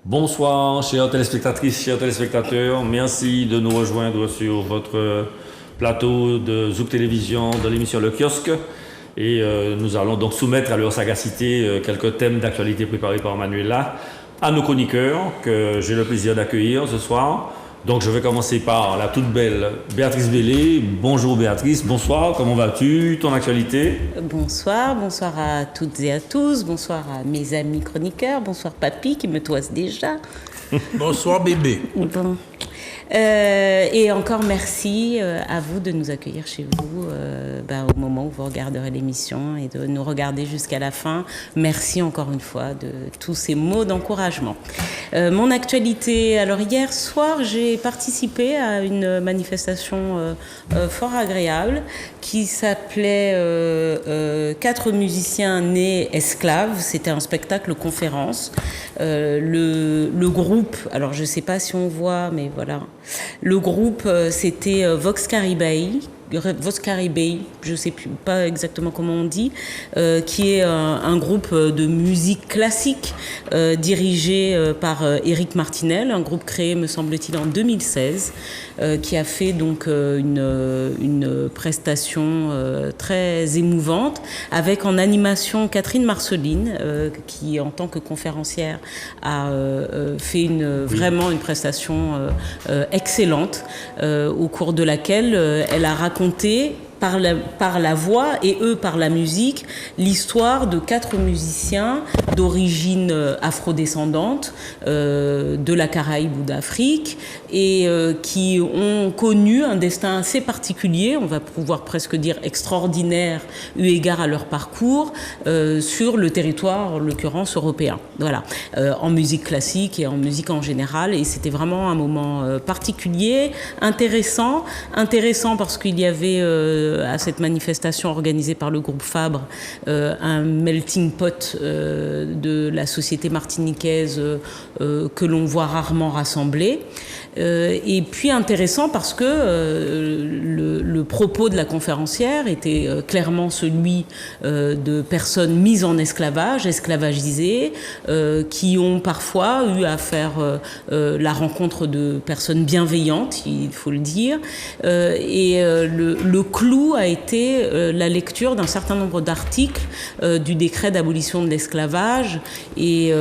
Bonsoir, chères téléspectatrices, chers téléspectateurs. Merci de nous rejoindre sur votre plateau de Zouk Télévision de l'émission Le Kiosque. Et nous allons donc soumettre à leur sagacité quelques thèmes d'actualité préparés par Manuela à nos chroniqueurs que j'ai le plaisir d'accueillir ce soir. Donc je vais commencer par la toute belle Béatrice Bellé. Bonjour Béatrice, bonsoir, comment vas-tu? Ton actualité? Bonsoir à toutes et à tous, bonsoir à mes amis chroniqueurs, bonsoir papy qui me toise déjà. Bonsoir bébé. Bon. Et encore merci à vous de nous accueillir chez vous au moment où vous regarderez l'émission et de nous regarder jusqu'à la fin. Merci encore une fois de tous ces mots d'encouragement. Mon actualité, alors hier soir j'ai participé à une manifestation fort agréable qui s'appelait 4 musiciens nés esclaves. C'était un spectacle conférence. Le groupe, alors je ne sais pas si on voit, mais voilà. Le groupe, c'était Vox Caribei, je ne sais plus, pas exactement comment on dit, qui est un groupe de musique classique dirigé par Éric Martinel, un groupe créé, me semble-t-il, en 2016, qui a fait donc une prestation très émouvante, avec en animation Catherine Marceline, qui en tant que conférencière a fait vraiment une prestation excellente, au cours de laquelle elle a raconté par la voix et eux par la musique, l'histoire de 4 musiciens d'origine afrodescendante de la Caraïbe ou d'Afrique et qui ont connu un destin assez particulier, on va pouvoir presque dire extraordinaire eu égard à leur parcours sur le territoire, en l'occurrence européen. Voilà, en musique classique et en musique en général, et c'était vraiment un moment particulier, intéressant parce qu'il y avait à cette manifestation organisée par le groupe Fabre, un melting pot de la société martiniquaise que l'on voit rarement rassemblée. Et puis intéressant parce que le propos de la conférencière était clairement celui de personnes mises en esclavage, esclavagisées, qui ont parfois eu à faire la rencontre de personnes bienveillantes, il faut le dire, et le clou a été la lecture d'un certain nombre d'articles du décret d'abolition de l'esclavage, et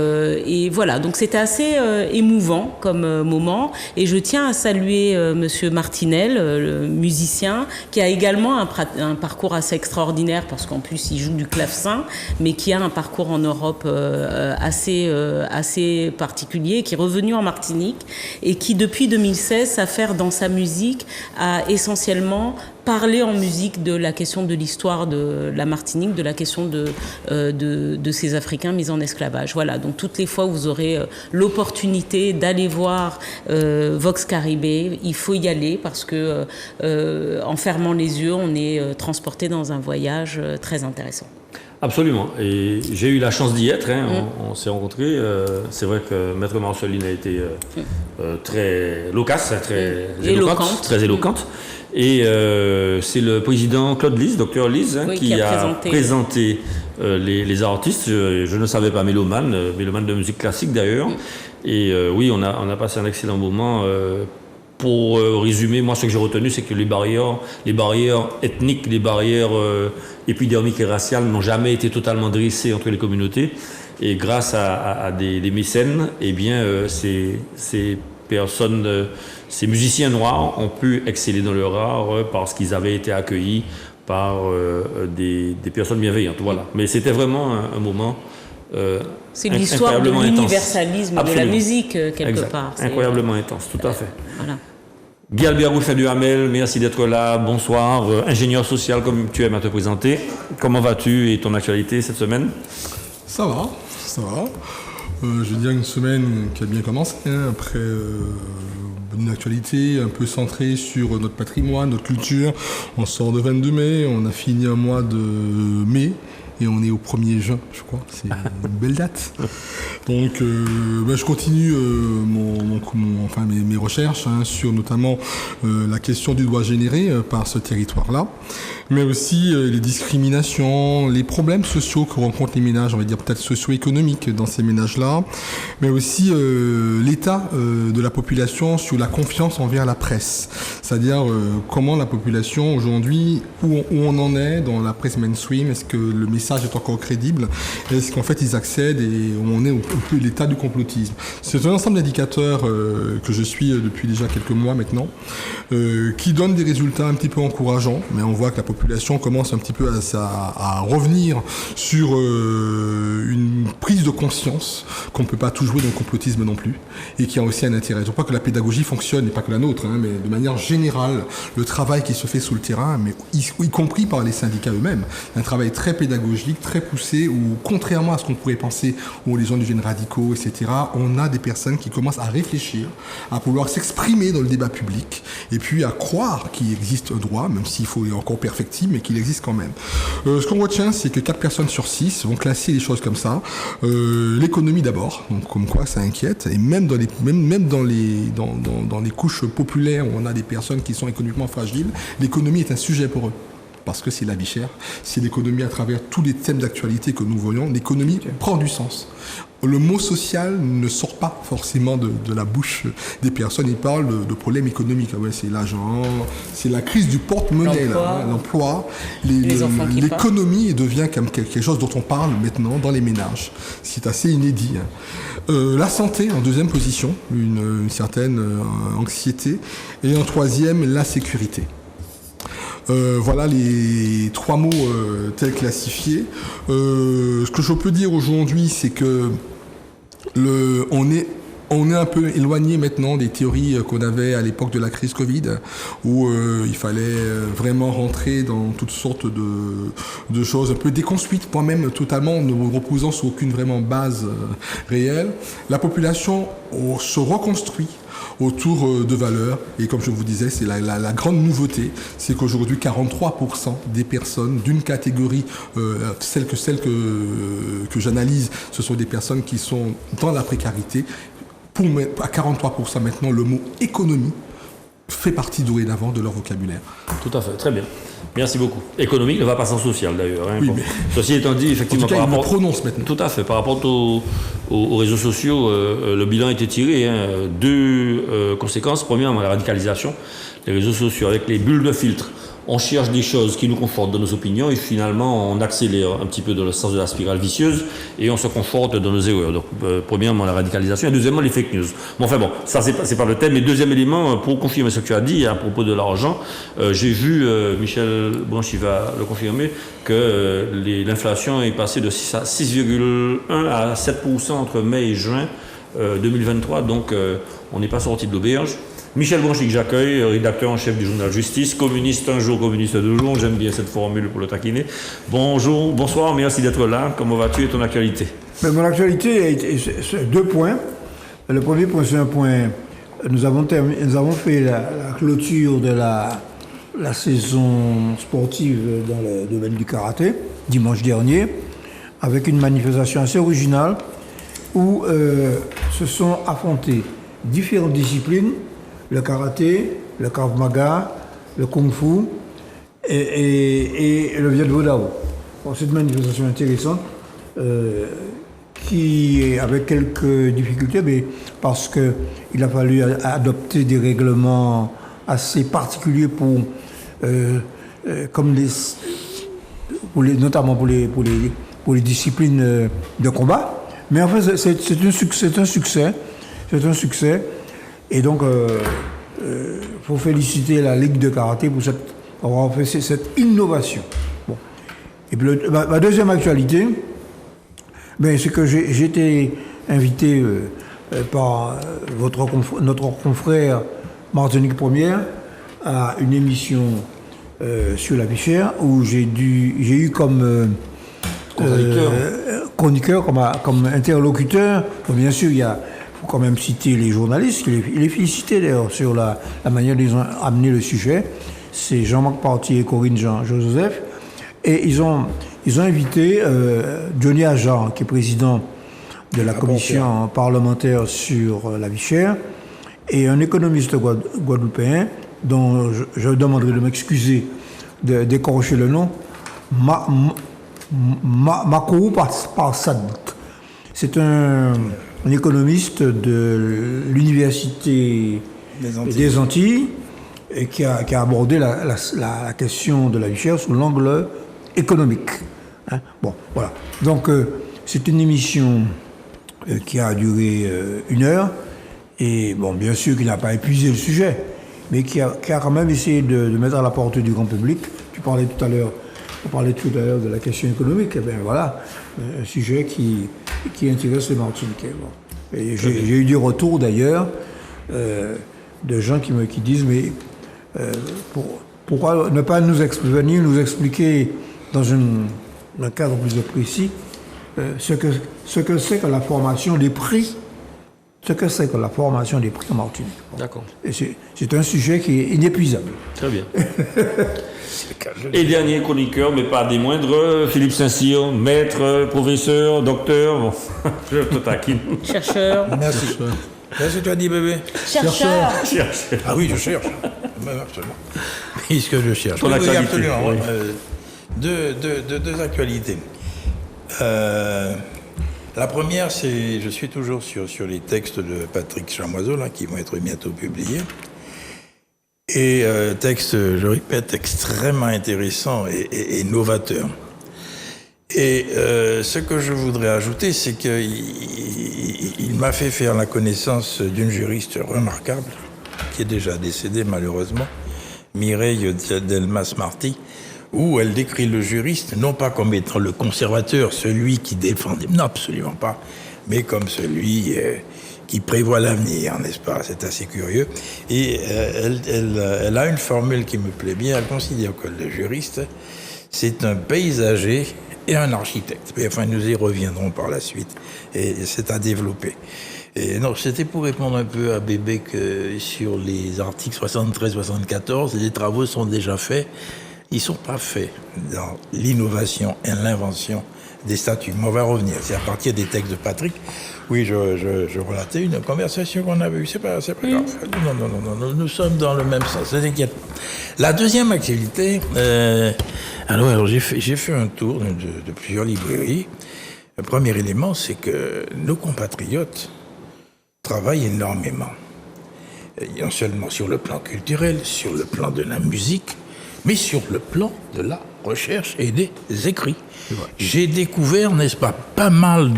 voilà, donc c'était assez émouvant comme moment. Et je tiens à saluer Monsieur Martinel, le musicien, qui a également un parcours assez extraordinaire, parce qu'en plus il joue du clavecin, mais qui a un parcours en Europe assez particulier, qui est revenu en Martinique et qui depuis 2016 s'affaire dans sa musique à essentiellement parler en musique de la question de l'histoire de la Martinique, de la question de ces Africains mis en esclavage. Voilà, donc toutes les fois où vous aurez l'opportunité d'aller voir Vox Caribé, il faut y aller parce que en fermant les yeux, on est transporté dans un voyage très intéressant. Absolument, et j'ai eu la chance d'y être, on s'est rencontrés. C'est vrai que Maître Marceline a été très loquace, très éloquente. Et c'est le président Claude Lise, docteur Lise, qui a présenté les artistes. Je ne savais pas, mélomane de musique classique d'ailleurs. Et oui, on a passé un excellent moment. Pour résumer, moi ce que j'ai retenu, c'est que les barrières ethniques, les barrières épidermiques et raciales n'ont jamais été totalement dressées entre les communautés. Et grâce à des mécènes, eh bien, ces personnes, ces musiciens noirs ont pu exceller dans leur art parce qu'ils avaient été accueillis par des personnes bienveillantes. Voilà. Mais c'était vraiment un moment c'est l'histoire de l'universalisme de la musique, quelque part. C'est incroyablement intense, tout à fait. Voilà. Guy Albert Bouffin du Hamel, merci d'être là, bonsoir. Ingénieur social, comme tu aimes à te présenter. Comment vas-tu et ton actualité cette semaine? Ça va. Je veux dire une semaine qui a bien commencé, après une actualité un peu centrée sur notre patrimoine, notre culture. On sort de 22 mai, on a fini un mois de mai. Et on est au 1er juin, je crois. C'est une belle date. Donc, je continue mes recherches sur notamment la question du droit généré par ce territoire-là. mais aussi les discriminations, les problèmes sociaux que rencontrent les ménages, on va dire peut-être socio-économiques dans ces ménages-là, mais aussi l'état de la population sur la confiance envers la presse. C'est-à-dire comment la population aujourd'hui, où on en est dans la presse mainstream, est-ce que le message est encore crédible, est-ce qu'en fait ils accèdent et on est un peu l'état du complotisme. C'est un ensemble d'indicateurs que je suis depuis déjà quelques mois maintenant, qui donnent des résultats un petit peu encourageants, mais on voit que la population commence un petit peu à revenir sur une prise de conscience qu'on ne peut pas tout jouer dans le complotisme non plus, et qui a aussi un intérêt. Je ne crois pas que la pédagogie fonctionne, et pas que la nôtre, mais de manière générale, le travail qui se fait sous le terrain, mais y compris par les syndicats eux-mêmes, un travail très pédagogique, très poussé, où contrairement à ce qu'on pourrait penser, où les gens deviennent radicaux, etc., on a des personnes qui commencent à réfléchir, à pouvoir s'exprimer dans le débat public, et puis à croire qu'il existe un droit, même s'il faut encore perfectible, mais qu'il existe quand même. Ce qu'on retient, c'est que 4 personnes sur 6 vont classer les choses comme ça. L'économie d'abord, donc comme quoi ça inquiète, et même dans les couches populaires où on a des personnes qui sont économiquement fragiles, l'économie est un sujet pour eux. Parce que c'est la vie chère, c'est l'économie à travers tous les thèmes d'actualité que nous voyons, l'économie prend du sens. Le mot social ne sort pas forcément de la bouche des personnes, ils parlent de problèmes économiques. Ouais, c'est l'argent, c'est la crise du porte-monnaie, l'emploi, l'économie devient comme quelque chose dont on parle maintenant dans les ménages. C'est assez inédit. La santé en deuxième position, une certaine anxiété, et en troisième, la sécurité. Voilà les 3 mots tels classifiés. Ce que je peux dire aujourd'hui, c'est que on est un peu éloigné maintenant des théories qu'on avait à l'époque de la crise Covid, où il fallait vraiment rentrer dans toutes sortes de choses un peu déconstruites, moi-même totalement ne reposant sur aucune vraiment base réelle. La population se reconstruit autour de valeurs, et comme je vous disais, c'est la grande nouveauté, c'est qu'aujourd'hui 43% des personnes d'une catégorie, celle que j'analyse, ce sont des personnes qui sont dans la précarité. À 43% maintenant, le mot économie fait partie dorénavant de leur vocabulaire. Tout à fait, très bien. Merci beaucoup. Économique ne va pas sans social d'ailleurs. Hein, oui, mais... Ceci étant dit, effectivement, en tout cas, il le prononce maintenant. Tout à fait. Par rapport aux réseaux sociaux, le bilan a été tiré. 2 conséquences. Premièrement, la radicalisation. Les réseaux sociaux avec les bulles de filtre. On cherche des choses qui nous confortent dans nos opinions et finalement on accélère un petit peu dans le sens de la spirale vicieuse et on se conforte dans nos erreurs. Donc premièrement la radicalisation et deuxièmement les fake news. Bon enfin bon, ça c'est pas le thème. Mais deuxième élément, pour confirmer ce que tu as dit à propos de l'argent, j'ai vu, Michel Branchi va le confirmer, que l'inflation est passée de 6,1 à 7% entre mai et juin 2023. Donc on n'est pas sorti de l'auberge. Michel Branchi que j'accueille, rédacteur en chef du journal Justice, communiste un jour, communiste 2 jours, j'aime bien cette formule pour le taquiner. Bonjour, bonsoir, merci d'être là. Comment vas-tu et ton actualité? Mais mon actualité est 2 points. Le premier point, c'est un point, nous avons fait la clôture de la saison sportive dans le domaine du karaté, dimanche dernier, avec une manifestation assez originale où se sont affrontées différentes disciplines, le karaté, le krav maga, le kung fu et le viet vo dao. Bon, c'est une manifestation intéressante qui, avec quelques difficultés, mais parce qu'il a fallu adopter des règlements assez particuliers notamment pour les disciplines de combat. Mais en fait, c'est un succès. Et donc, faut féliciter la Ligue de karaté pour avoir fait cette innovation. Bon. Et puis ma deuxième actualité, c'est que j'ai été invité par notre confrère Martinique Première à une émission sur la vie chère où j'ai eu comme chroniqueur, comme interlocuteur. Bon, bien sûr, il faut quand même citer les journalistes, les féliciter d'ailleurs sur la manière dont ils ont amené le sujet. C'est Jean-Marc Partier et Corinne Jean-Joseph. Et ils ont invité Johnny Ajar, qui est président de la commission parlementaire sur la vie chère, et un économiste guadeloupéen, dont je demanderai de m'excuser d'écorcher le nom, Makou Parsad. C'est un économiste de l'Université des Antilles et qui a abordé la question de la vie chère sous l'angle économique. Hein? Bon, voilà. Donc, c'est une émission qui a duré 1 heure et, bon, bien sûr qu'il n'a pas épuisé le sujet, mais qui a quand même essayé de mettre à la portée du grand public. On parlait tout à l'heure de la question économique. Eh bien, voilà, un sujet qui intéresse les Martiniquais. Bon. Et j'ai eu des retours d'ailleurs de gens qui disent mais pourquoi ne pas venir nous expliquer dans un cadre plus précis ce que c'est que la formation des prix. Ce que c'est que la formation des prix en Martinique. Bon. D'accord. Et c'est un sujet qui est inépuisable. Très bien. Et dernier chroniqueur, mais pas des moindres, Philippe Saint-Cyr, maître, professeur, docteur, bon, je te taquine. Chercheur. Merci. Qu'est-ce que tu as dit, bébé? Chercheur. Ah oui, je cherche. Absolument. Puisque je cherche. Ton Oui, actualité, absolument. oui. Deux actualités. La première, c'est, je suis toujours sur les textes de Patrick Chamoiseau, là, qui vont être bientôt publiés. Et texte, je répète, extrêmement intéressant et novateur. Et ce que je voudrais ajouter, c'est qu'il m'a fait faire la connaissance d'une juriste remarquable, qui est déjà décédée malheureusement, Mireille Delmas-Marty, où elle décrit le juriste, non pas comme étant le conservateur, celui qui défendait, non, absolument pas, mais comme celui qui prévoit l'avenir, n'est-ce pas? C'est assez curieux. Et elle a une formule qui me plaît bien. Elle considère que le juriste, c'est un paysager et un architecte. Mais enfin, nous y reviendrons par la suite. Et c'est à développer. Et non, c'était pour répondre un peu à Bébé que sur les articles 73-74, les travaux sont déjà faits. Ils ne sont pas faits dans l'innovation et l'invention des statuts. Mais on va revenir. C'est à partir des textes de Patrick. Oui, je relatais une conversation qu'on avait eue. C'est pas grave. Non. Nous sommes dans le même sens. Ne t'inquiète pas. La deuxième activité, alors j'ai fait un tour de plusieurs librairies. Le premier élément, c'est que nos compatriotes travaillent énormément. Et non seulement sur le plan culturel, sur le plan de la musique, mais sur le plan de la recherche et des écrits. J'ai découvert, n'est-ce pas mal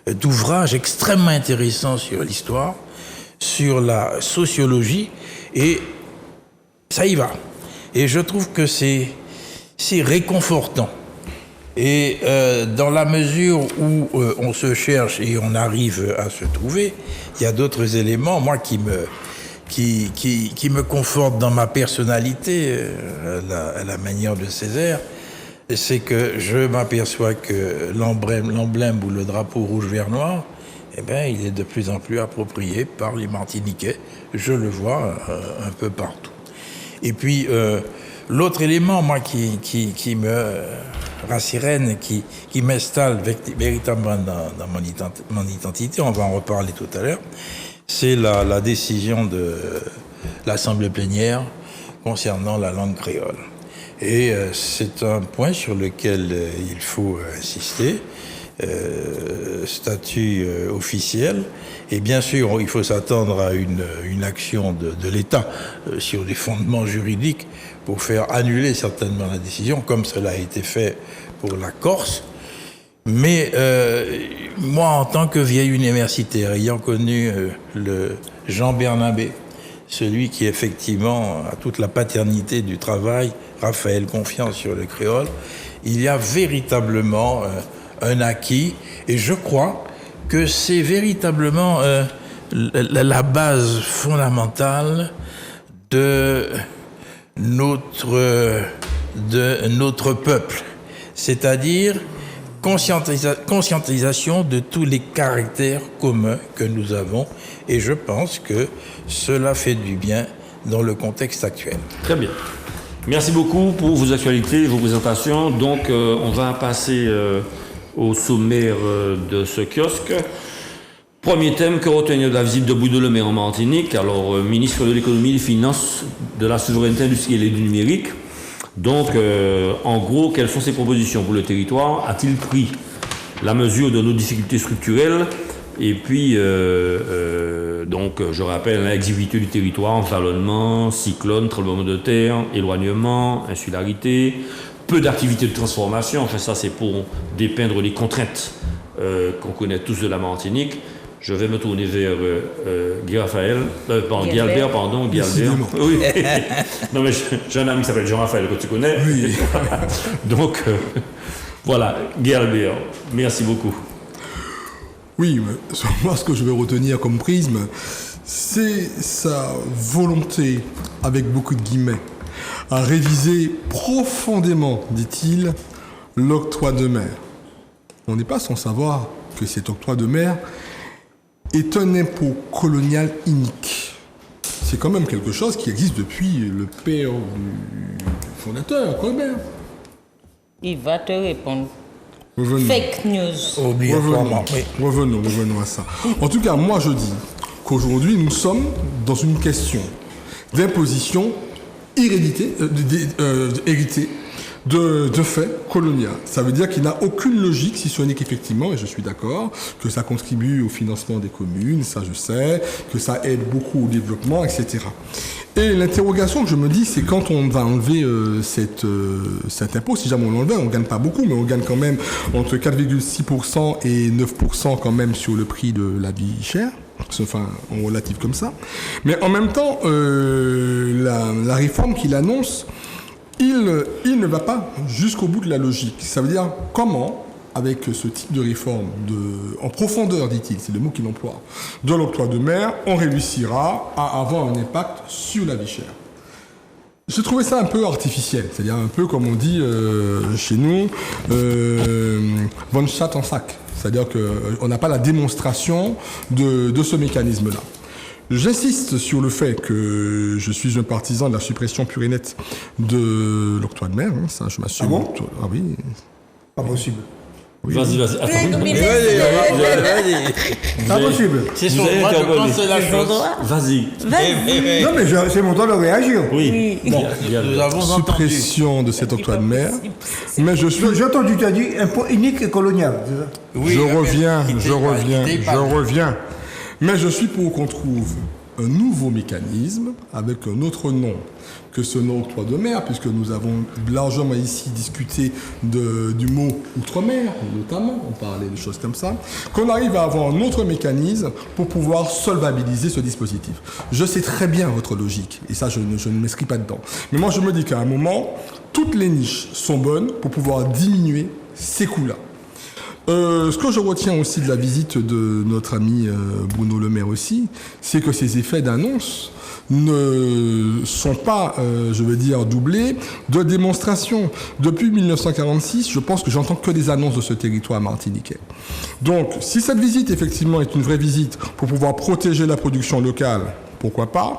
d'ouvrages extrêmement intéressants sur l'histoire, sur la sociologie, et ça y va. Et je trouve que c'est réconfortant. Et dans la mesure où on se cherche et on arrive à se trouver, il y a d'autres éléments, moi, qui me confortent dans ma personnalité, à la manière de Césaire, c'est que je m'aperçois que l'emblème ou le drapeau rouge, vert, noir, eh bien, il est de plus en plus approprié par les Martiniquais. Je le vois un peu partout. Et puis, l'autre élément, moi, qui me rassirène, qui m'installe véritablement dans mon identité, on va en reparler tout à l'heure, c'est la décision de l'Assemblée plénière concernant la langue créole. Et c'est un point sur lequel il faut insister, statut officiel, et bien sûr il faut s'attendre à une action de l'État sur des fondements juridiques pour faire annuler certainement la décision, comme cela a été fait pour la Corse. Mais moi, en tant que vieil universitaire, ayant connu le Jean Bernabé, celui qui effectivement a toute la paternité du travail, Raphaël Confiance sur le créole, il y a véritablement un acquis, et je crois que c'est véritablement la base fondamentale de notre peuple, c'est-à-dire conscientisation de tous les caractères communs que nous avons, et je pense que cela fait du bien dans le contexte actuel. Très bien. Merci beaucoup pour vos actualités et vos présentations. Donc, on va passer au sommaire de ce kiosque. Premier thème, que retenir de la visite de Bruno Le Maire en Martinique? Alors, ministre de l'économie, des finances, de la souveraineté industrielle et du numérique. Donc, en gros, quelles sont ses propositions pour le territoire? A-t-il pris la mesure de nos difficultés structurelles? Et puis, donc, je rappelle l'exiguïté du territoire, environnement, cyclone, tremblement de terre, éloignement, insularité, peu d'activités de transformation. Enfin, ça, c'est pour dépeindre les contraintes qu'on connaît tous de la Martinique. Je vais me tourner vers Guy-Raphaël, Guy-Albert, pardon, Guy-Albert. Oui. Non, mais j'ai un ami qui s'appelle Jean-Raphaël, que tu connais. Oui. Donc, voilà, Guy-Albert, merci beaucoup. Oui, mais moi, ce que je vais retenir comme prisme, c'est sa volonté, avec beaucoup de guillemets, à réviser profondément, dit-il, l'octroi de mer. On n'est pas sans savoir que cet octroi de mer est un impôt colonial inique. C'est quand même quelque chose qui existe depuis le père du fondateur, Colbert. Il va te répondre. Revenons. Fake news. Obligatoirement, oui. Revenons à ça. En tout cas, moi je dis qu'aujourd'hui nous sommes dans une question d'imposition héritée de fait colonial. Ça veut dire qu'il n'a aucune logique, si ce n'est qu'effectivement, et je suis d'accord, que ça contribue au financement des communes, ça je sais, que ça aide beaucoup au développement, etc. Et l'interrogation que je me dis, c'est quand on va enlever cet impôt, si jamais on l'enlève, on ne gagne pas beaucoup, mais on gagne quand même entre 4,6% et 9% quand même sur le prix de la vie chère. Enfin, en relatif comme ça. Mais en même temps, la réforme qu'il annonce, il ne va pas jusqu'au bout de la logique. Ça veut dire comment, avec ce type de réforme en profondeur, dit-il, c'est le mot qu'il emploie, de l'octroi de mer, on réussira à avoir un impact sur la vie chère. J'ai trouvé ça un peu artificiel, c'est-à-dire un peu comme on dit chez nous, von chat en sac. C'est-à-dire qu'on n'a pas la démonstration de ce mécanisme-là. J'insiste sur le fait que je suis un partisan de la suppression pure et nette de l'octroi de mer. Hein, ça, je m'assume. Ah bon? Ah oui. Pas possible. Oui. Vas-y. Attends. Pas possible. C'est son droit de penser la chose. Vas-y. Non, mais c'est mon droit de réagir. Oui. Bon, nous avons entendu. Suppression de cet octroi de mer. Mais je suis... J'ai entendu, tu as dit impôt unique et colonial. C'est ça? Oui, je reviens. Mais je suis pour qu'on trouve un nouveau mécanisme avec un autre nom que ce nom octroi de mer, puisque nous avons largement ici discuté du mot outre-mer, notamment, on parlait de choses comme ça, qu'on arrive à avoir un autre mécanisme pour pouvoir solvabiliser ce dispositif. Je sais très bien votre logique, et ça je ne m'inscris pas dedans. Mais moi je me dis qu'à un moment, toutes les niches sont bonnes pour pouvoir diminuer ces coûts-là. Ce que je retiens aussi de la visite de notre ami Bruno Le Maire aussi, c'est que ces effets d'annonce ne sont pas, doublés de démonstrations. Depuis 1946, je pense que j'entends que des annonces de ce territoire martiniquais. Donc, si cette visite, effectivement, est une vraie visite pour pouvoir protéger la production locale, pourquoi pas.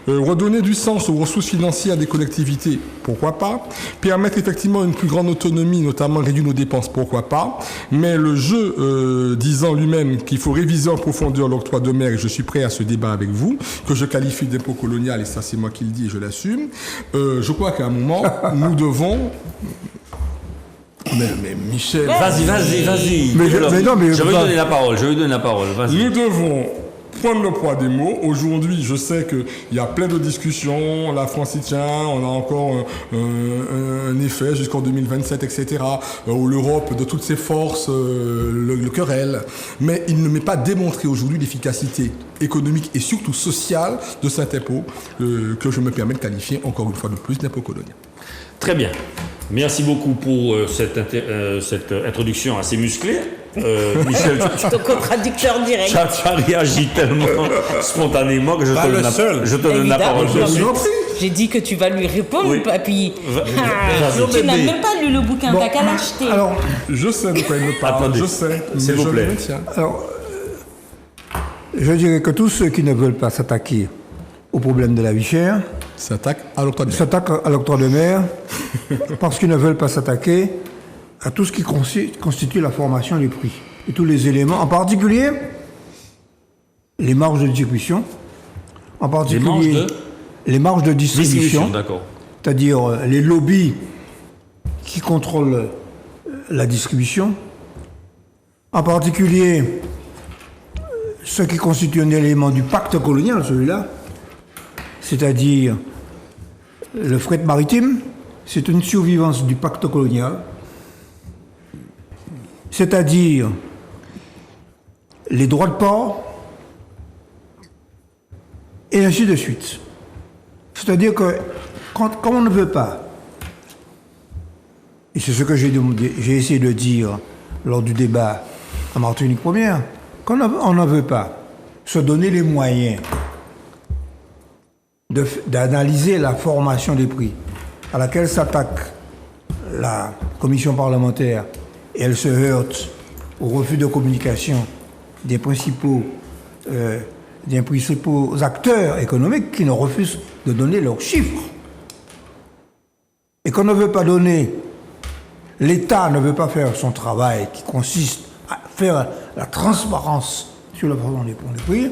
Redonner du sens aux ressources financières des collectivités, pourquoi pas. Permettre effectivement une plus grande autonomie, notamment réduire nos dépenses, pourquoi pas. Mais le jeu disant lui-même qu'il faut réviser en profondeur l'octroi de mer, et je suis prêt à ce débat avec vous, que je qualifie d'impôt colonial, et ça c'est moi qui le dis et je l'assume, je crois qu'à un moment, nous devons... Mais Michel... Vas-y. Je vais donner la parole, vas-y. Nous devons prendre le poids des mots. Aujourd'hui, je sais qu'il y a plein de discussions. La France y tient. On a encore un effet jusqu'en 2027, etc. Où l'Europe, de toutes ses forces, le querelle. Mais il ne m'est pas démontré aujourd'hui l'efficacité économique et surtout sociale de cet impôt que je me permets de qualifier encore une fois de plus d'impôt colonial. Très bien. Merci beaucoup pour cette introduction assez musclée. Michel, Ton contradicteur direct. tu as réagi tellement spontanément que je te donne la parole. J'ai dit que tu vas lui répondre, Oui. puis Vas-y. tu n'as même pas lu le bouquin, t'as qu'à l'acheter. Alors, Je sais de quoi il me parle, Attendez. je sais. S'il vous plaît. je dirais que tous ceux qui ne veulent pas s'attaquer au problème de la vie chère S'attaque à l'octroi de mer. s'attaquent à l'octroi de mer parce qu'ils ne veulent pas s'attaquer à tout ce qui constitue la formation des prix et tous les éléments, en particulier les marges de distribution, en particulier les marges de distribution, D'accord. c'est-à-dire les lobbies qui contrôlent la distribution, en particulier ce qui constitue un élément du pacte colonial, celui-là, c'est-à-dire le fret maritime, c'est une survivance du pacte colonial, c'est-à-dire les droits de port, et ainsi de suite. C'est-à-dire que quand on ne veut pas, et c'est ce que j'ai essayé de dire lors du débat en Martinique première, quand on ne veut pas se donner les moyens d'analyser la formation des prix à laquelle s'attaque la commission parlementaire et elle se heurte au refus de communication des principaux acteurs économiques qui nous refusent de donner leurs chiffres. Et qu'on ne veut pas donner, l'État ne veut pas faire son travail qui consiste à faire la transparence sur la façon des prix,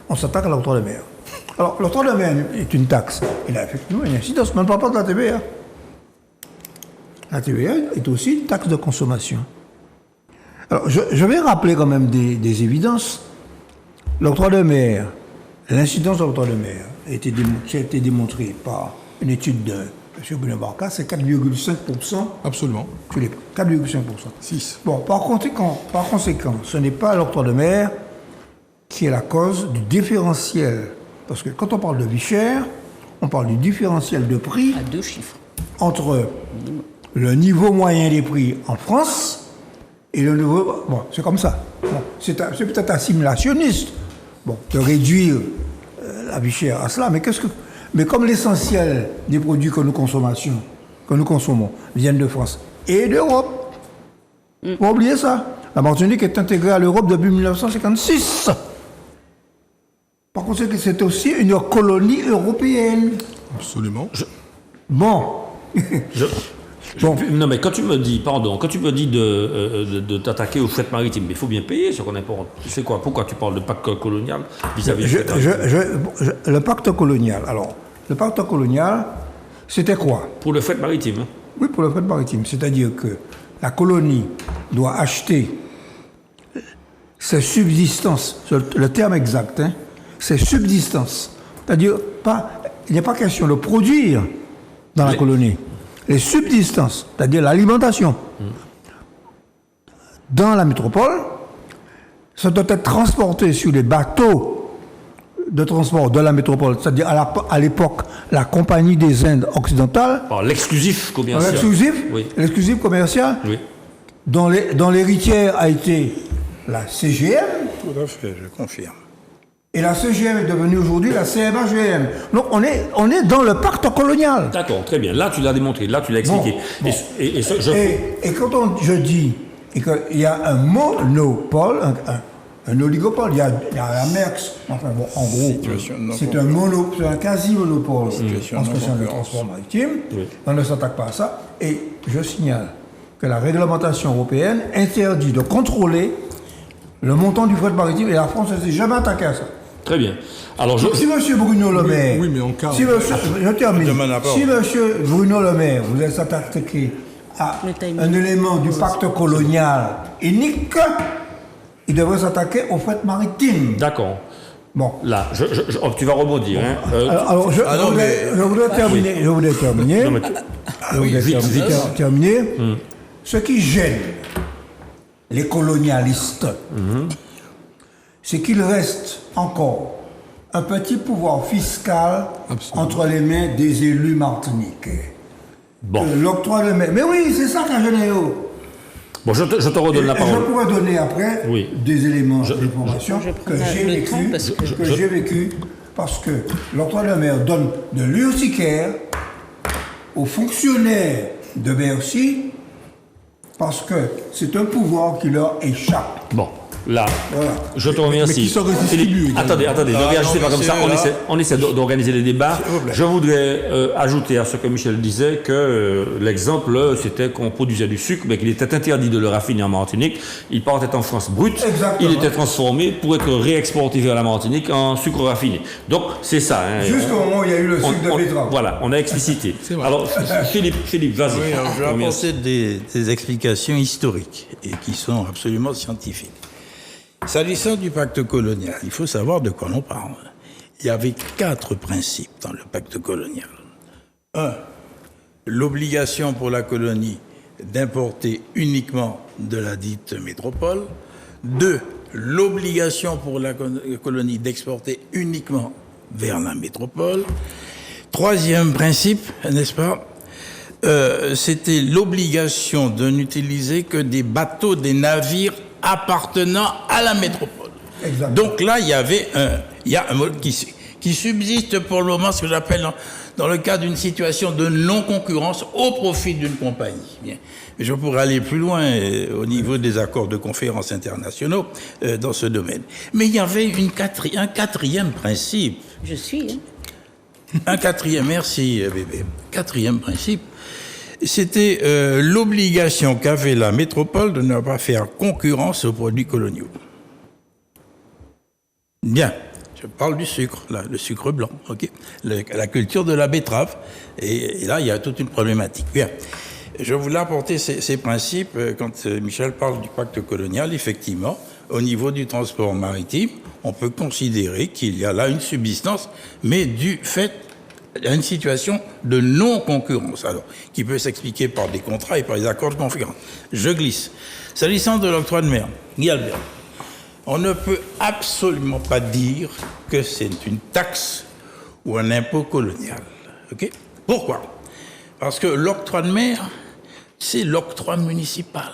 on s'attaque à l'octroi de mer. Alors, l'octroi de mer est une taxe. Il a effectivement une incidence, mais on ne parle pas de la TVA. La TVA est aussi une taxe de consommation. Alors, je vais rappeler quand même des évidences. L'octroi de mer, l'incidence de l'octroi de mer qui a été démontrée par une étude de M. Bruno Barca, c'est 4,5%. Absolument. Sur les 4,5%. 6. Bon, par conséquent, ce n'est pas l'octroi de mer qui est la cause du différentiel. Parce que quand on parle de vie chère, on parle du différentiel de prix À 2 chiffres. entre le niveau moyen des prix en France et le niveau... Bon, c'est comme ça. Bon, c'est peut-être assimilationniste, bon, de réduire la vie chère à cela, mais comme l'essentiel des produits que nous consommons viennent de France et d'Europe, faut pas oublier ça. La Martinique est intégrée à l'Europe depuis 1956. Par conséquent, c'est aussi une colonie européenne. Absolument. Bon. Bon. Non, mais quand tu me dis de t'attaquer au fret maritime, mais il faut bien payer ce qu'on importe. C'est quoi? Pourquoi tu parles de pacte colonial vis-à-vis du fret maritime? Le pacte colonial. Alors, le pacte colonial, c'était quoi? Pour le fret maritime. Hein. Oui, pour le fret maritime. C'est-à-dire que la colonie doit acheter ses subsistances, le terme exact, hein, ses subsistances. C'est-à-dire, il n'y a pas question de produire dans la colonie. Les subsistances, c'est-à-dire l'alimentation, dans la métropole, ça doit être transporté sur les bateaux de transport de la métropole, c'est-à-dire à l'époque, la Compagnie des Indes occidentales. Par l'exclusif commercial. L'exclusif commercial, oui. dont l'héritière a été la CGM. Tout à fait, je confirme. Et la CGM est devenue aujourd'hui la CMA-GM. Donc on est dans le pacte colonial. D'accord, très bien. Là, tu l'as démontré, là, tu l'as expliqué. Bon. Et quand je dis qu'il y a un monopole, un oligopole, il y a la Merckx, enfin bon, en gros, c'est un quasi-monopole en ce qui concerne le transport maritime. Oui. On ne s'attaque pas à ça. Et je signale que la réglementation européenne interdit de contrôler le montant du fret maritime et la France ne s'est jamais attaquée à ça. Très bien. Alors, si M. Bruno Le Maire, oui, mais en cas... Si M. Bruno Le Maire, vous êtes attaqué à un élément du pacte colonial unique, il devrait s'attaquer au fret maritime. D'accord. Bon. Là, tu vas rebondir. Hein. Alors, je voudrais terminer. Terminer. Ce qui gêne les colonialistes, c'est qu'il reste encore un petit pouvoir fiscal entre les mains des élus martiniquais. Bon. L'octroi de mer. Mais oui, c'est ça qu'a gêné. Bon, je te redonne la parole. Je pourrais donner après des éléments d'information que j'ai vécu parce que l'octroi de mer donne de l'urticaire aux fonctionnaires de Bercy parce que c'est un pouvoir qui leur échappe. Bon. là, Voilà. je te remercie. Mais qui se redistribue également. Attendez, ne réagissez pas comme ça, on essaie d'organiser les débats. Je voudrais ajouter à ce que Michel disait que l'exemple, c'était qu'on produisait du sucre, mais qu'il était interdit de le raffiner en Martinique. Il partait en France brut, Exactement. il était transformé pour être réexporté vers la Martinique en sucre raffiné. Donc, c'est ça. Hein. Jusqu'au moment où il y a eu le sucre de betterave. Voilà, on a explicité. vrai. Alors, Philippe, vas-y. Oui, alors je vais apporter des explications historiques et qui sont absolument scientifiques. S'agissant du pacte colonial, il faut savoir de quoi l'on parle. Il y avait 4 principes dans le pacte colonial. 1. L'obligation pour la colonie d'importer uniquement de la dite métropole. 2. L'obligation pour la colonie d'exporter uniquement vers la métropole. 3e principe, n'est-ce pas, c'était l'obligation de n'utiliser que des bateaux, des navires appartenant à la métropole. Exactement. Donc là, il y a un mode qui subsiste pour le moment, ce que j'appelle dans le cas d'une situation de non-concurrence au profit d'une compagnie. Bien. Mais je pourrais aller plus loin au niveau des accords de conférences internationaux dans ce domaine. Mais il y avait un quatrième principe. Je suis. Un quatrième, merci bébé. 4e principe, c'était l'obligation qu'avait la métropole de ne pas faire concurrence aux produits coloniaux. Bien, je parle du sucre, là, le sucre blanc, ok, la culture de la betterave, et là il y a toute une problématique. Bien, je voulais apporter ces principes quand Michel parle du pacte colonial. Effectivement, au niveau du transport maritime, on peut considérer qu'il y a là une subsistance, mais du fait d'une situation de non-concurrence, alors, qui peut s'expliquer par des contrats et par des accords de conférence. Je glisse. S'agissant de l'octroi de mer, Guy Albert, on ne peut absolument pas dire que c'est une taxe ou un impôt colonial. Okay? Pourquoi? Parce que l'octroi de mer, c'est l'octroi municipal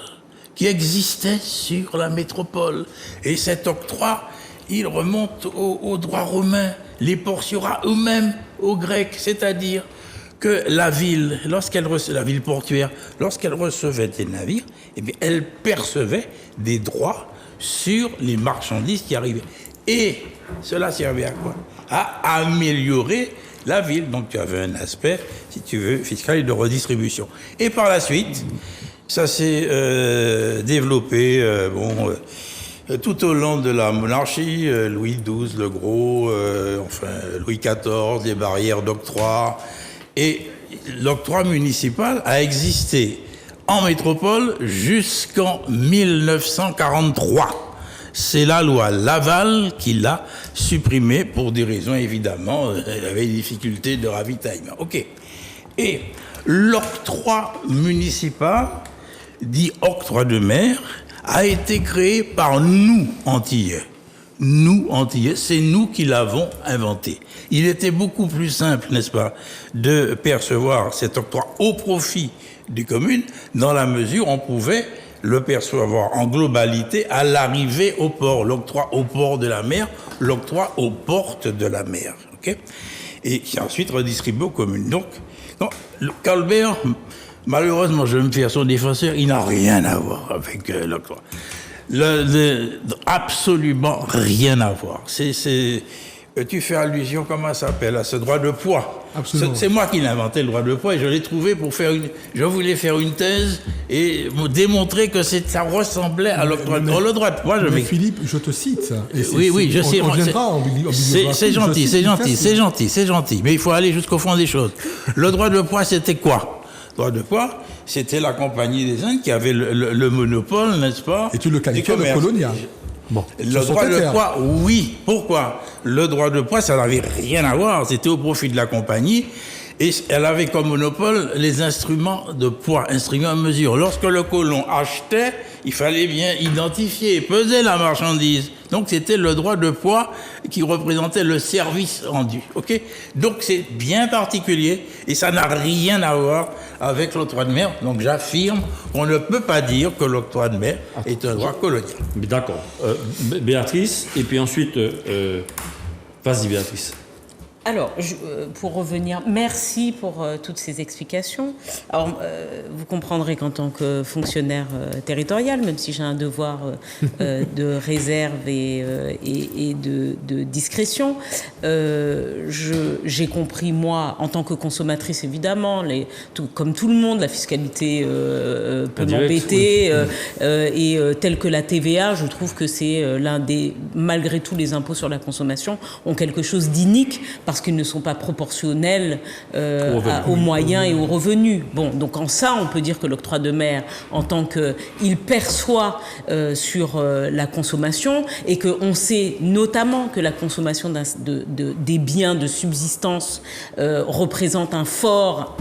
qui existait sur la métropole. Et cet octroi, il remonte au droit romain, les portiora eux-mêmes aux Grecs, c'est-à-dire que la ville, la ville portuaire, lorsqu'elle recevait des navires, eh bien, elle percevait des droits sur les marchandises qui arrivaient. Et cela servait à quoi? À améliorer la ville. Donc tu avais un aspect, si tu veux, fiscal et de redistribution. Et par la suite, ça s'est développé, tout au long de la monarchie, Louis XII, le Gros, Louis XIV, les barrières d'octroi. Et l'octroi municipal a existé en métropole jusqu'en 1943. C'est la loi Laval qui l'a supprimé pour des raisons, évidemment, elle avait des difficultés de ravitaillement. OK. Et l'octroi municipal, dit octroi de mer, a été créé par nous, Antillais. Nous, Antillais, c'est nous qui l'avons inventé. Il était beaucoup plus simple, n'est-ce pas, de percevoir cet octroi au profit des communes, dans la mesure où on pouvait le percevoir en globalité à l'arrivée au port, l'octroi au port de la mer, l'octroi aux portes de la mer. Okay, et qui ensuite redistribué aux communes. Donc, Colbert, malheureusement, je vais me faire son défenseur, il n'a rien à voir avec l'octroi. Absolument rien à voir. Tu fais allusion, comment ça s'appelle, à ce droit de poids. C'est moi qui l'ai inventé, le droit de poids, et je l'ai trouvé pour faire je voulais faire une thèse et démontrer que ça ressemblait à l'octroi de poids. Le droit de poids, mais Philippe, je te cite. Oui, je sais. C'est gentil. Mais il faut aller jusqu'au fond des choses. Le droit de poids, c'était quoi? Le droit de poids, c'était la Compagnie des Indes qui avait le monopole, n'est-ce pas? Et tu le qualifiais de colonial. Bon, le droit de poids, oui. Pourquoi? Le droit de poids, ça n'avait rien à voir. C'était au profit de la compagnie. Et elle avait comme monopole les instruments de poids, instruments à mesure. Lorsque le colon achetait, il fallait bien identifier, peser la marchandise. Donc c'était le droit de poids qui représentait le service rendu. Okay? Donc c'est bien particulier et ça n'a rien à voir avec l'octroi de mer. Donc j'affirme qu'on ne peut pas dire que l'octroi de mer est un droit colonial. D'accord. Béatrice, et puis ensuite, vas-y Béatrice. Alors, pour revenir, merci pour toutes ces explications. Alors, vous comprendrez qu'en tant que fonctionnaire territorial, même si j'ai un devoir de réserve et de discrétion, j'ai compris, moi, en tant que consommatrice, évidemment, comme tout le monde, la fiscalité peut m'embêter. Et telle que la TVA, je trouve que c'est malgré tout, les impôts sur la consommation ont quelque chose d'inique, parce qu'ils ne sont pas proportionnels aux moyens et aux revenus. Bon, donc en ça, on peut dire que l'octroi de mer, en tant qu'il perçoit sur la consommation, et qu'on sait notamment que la consommation des biens de subsistance représente un fort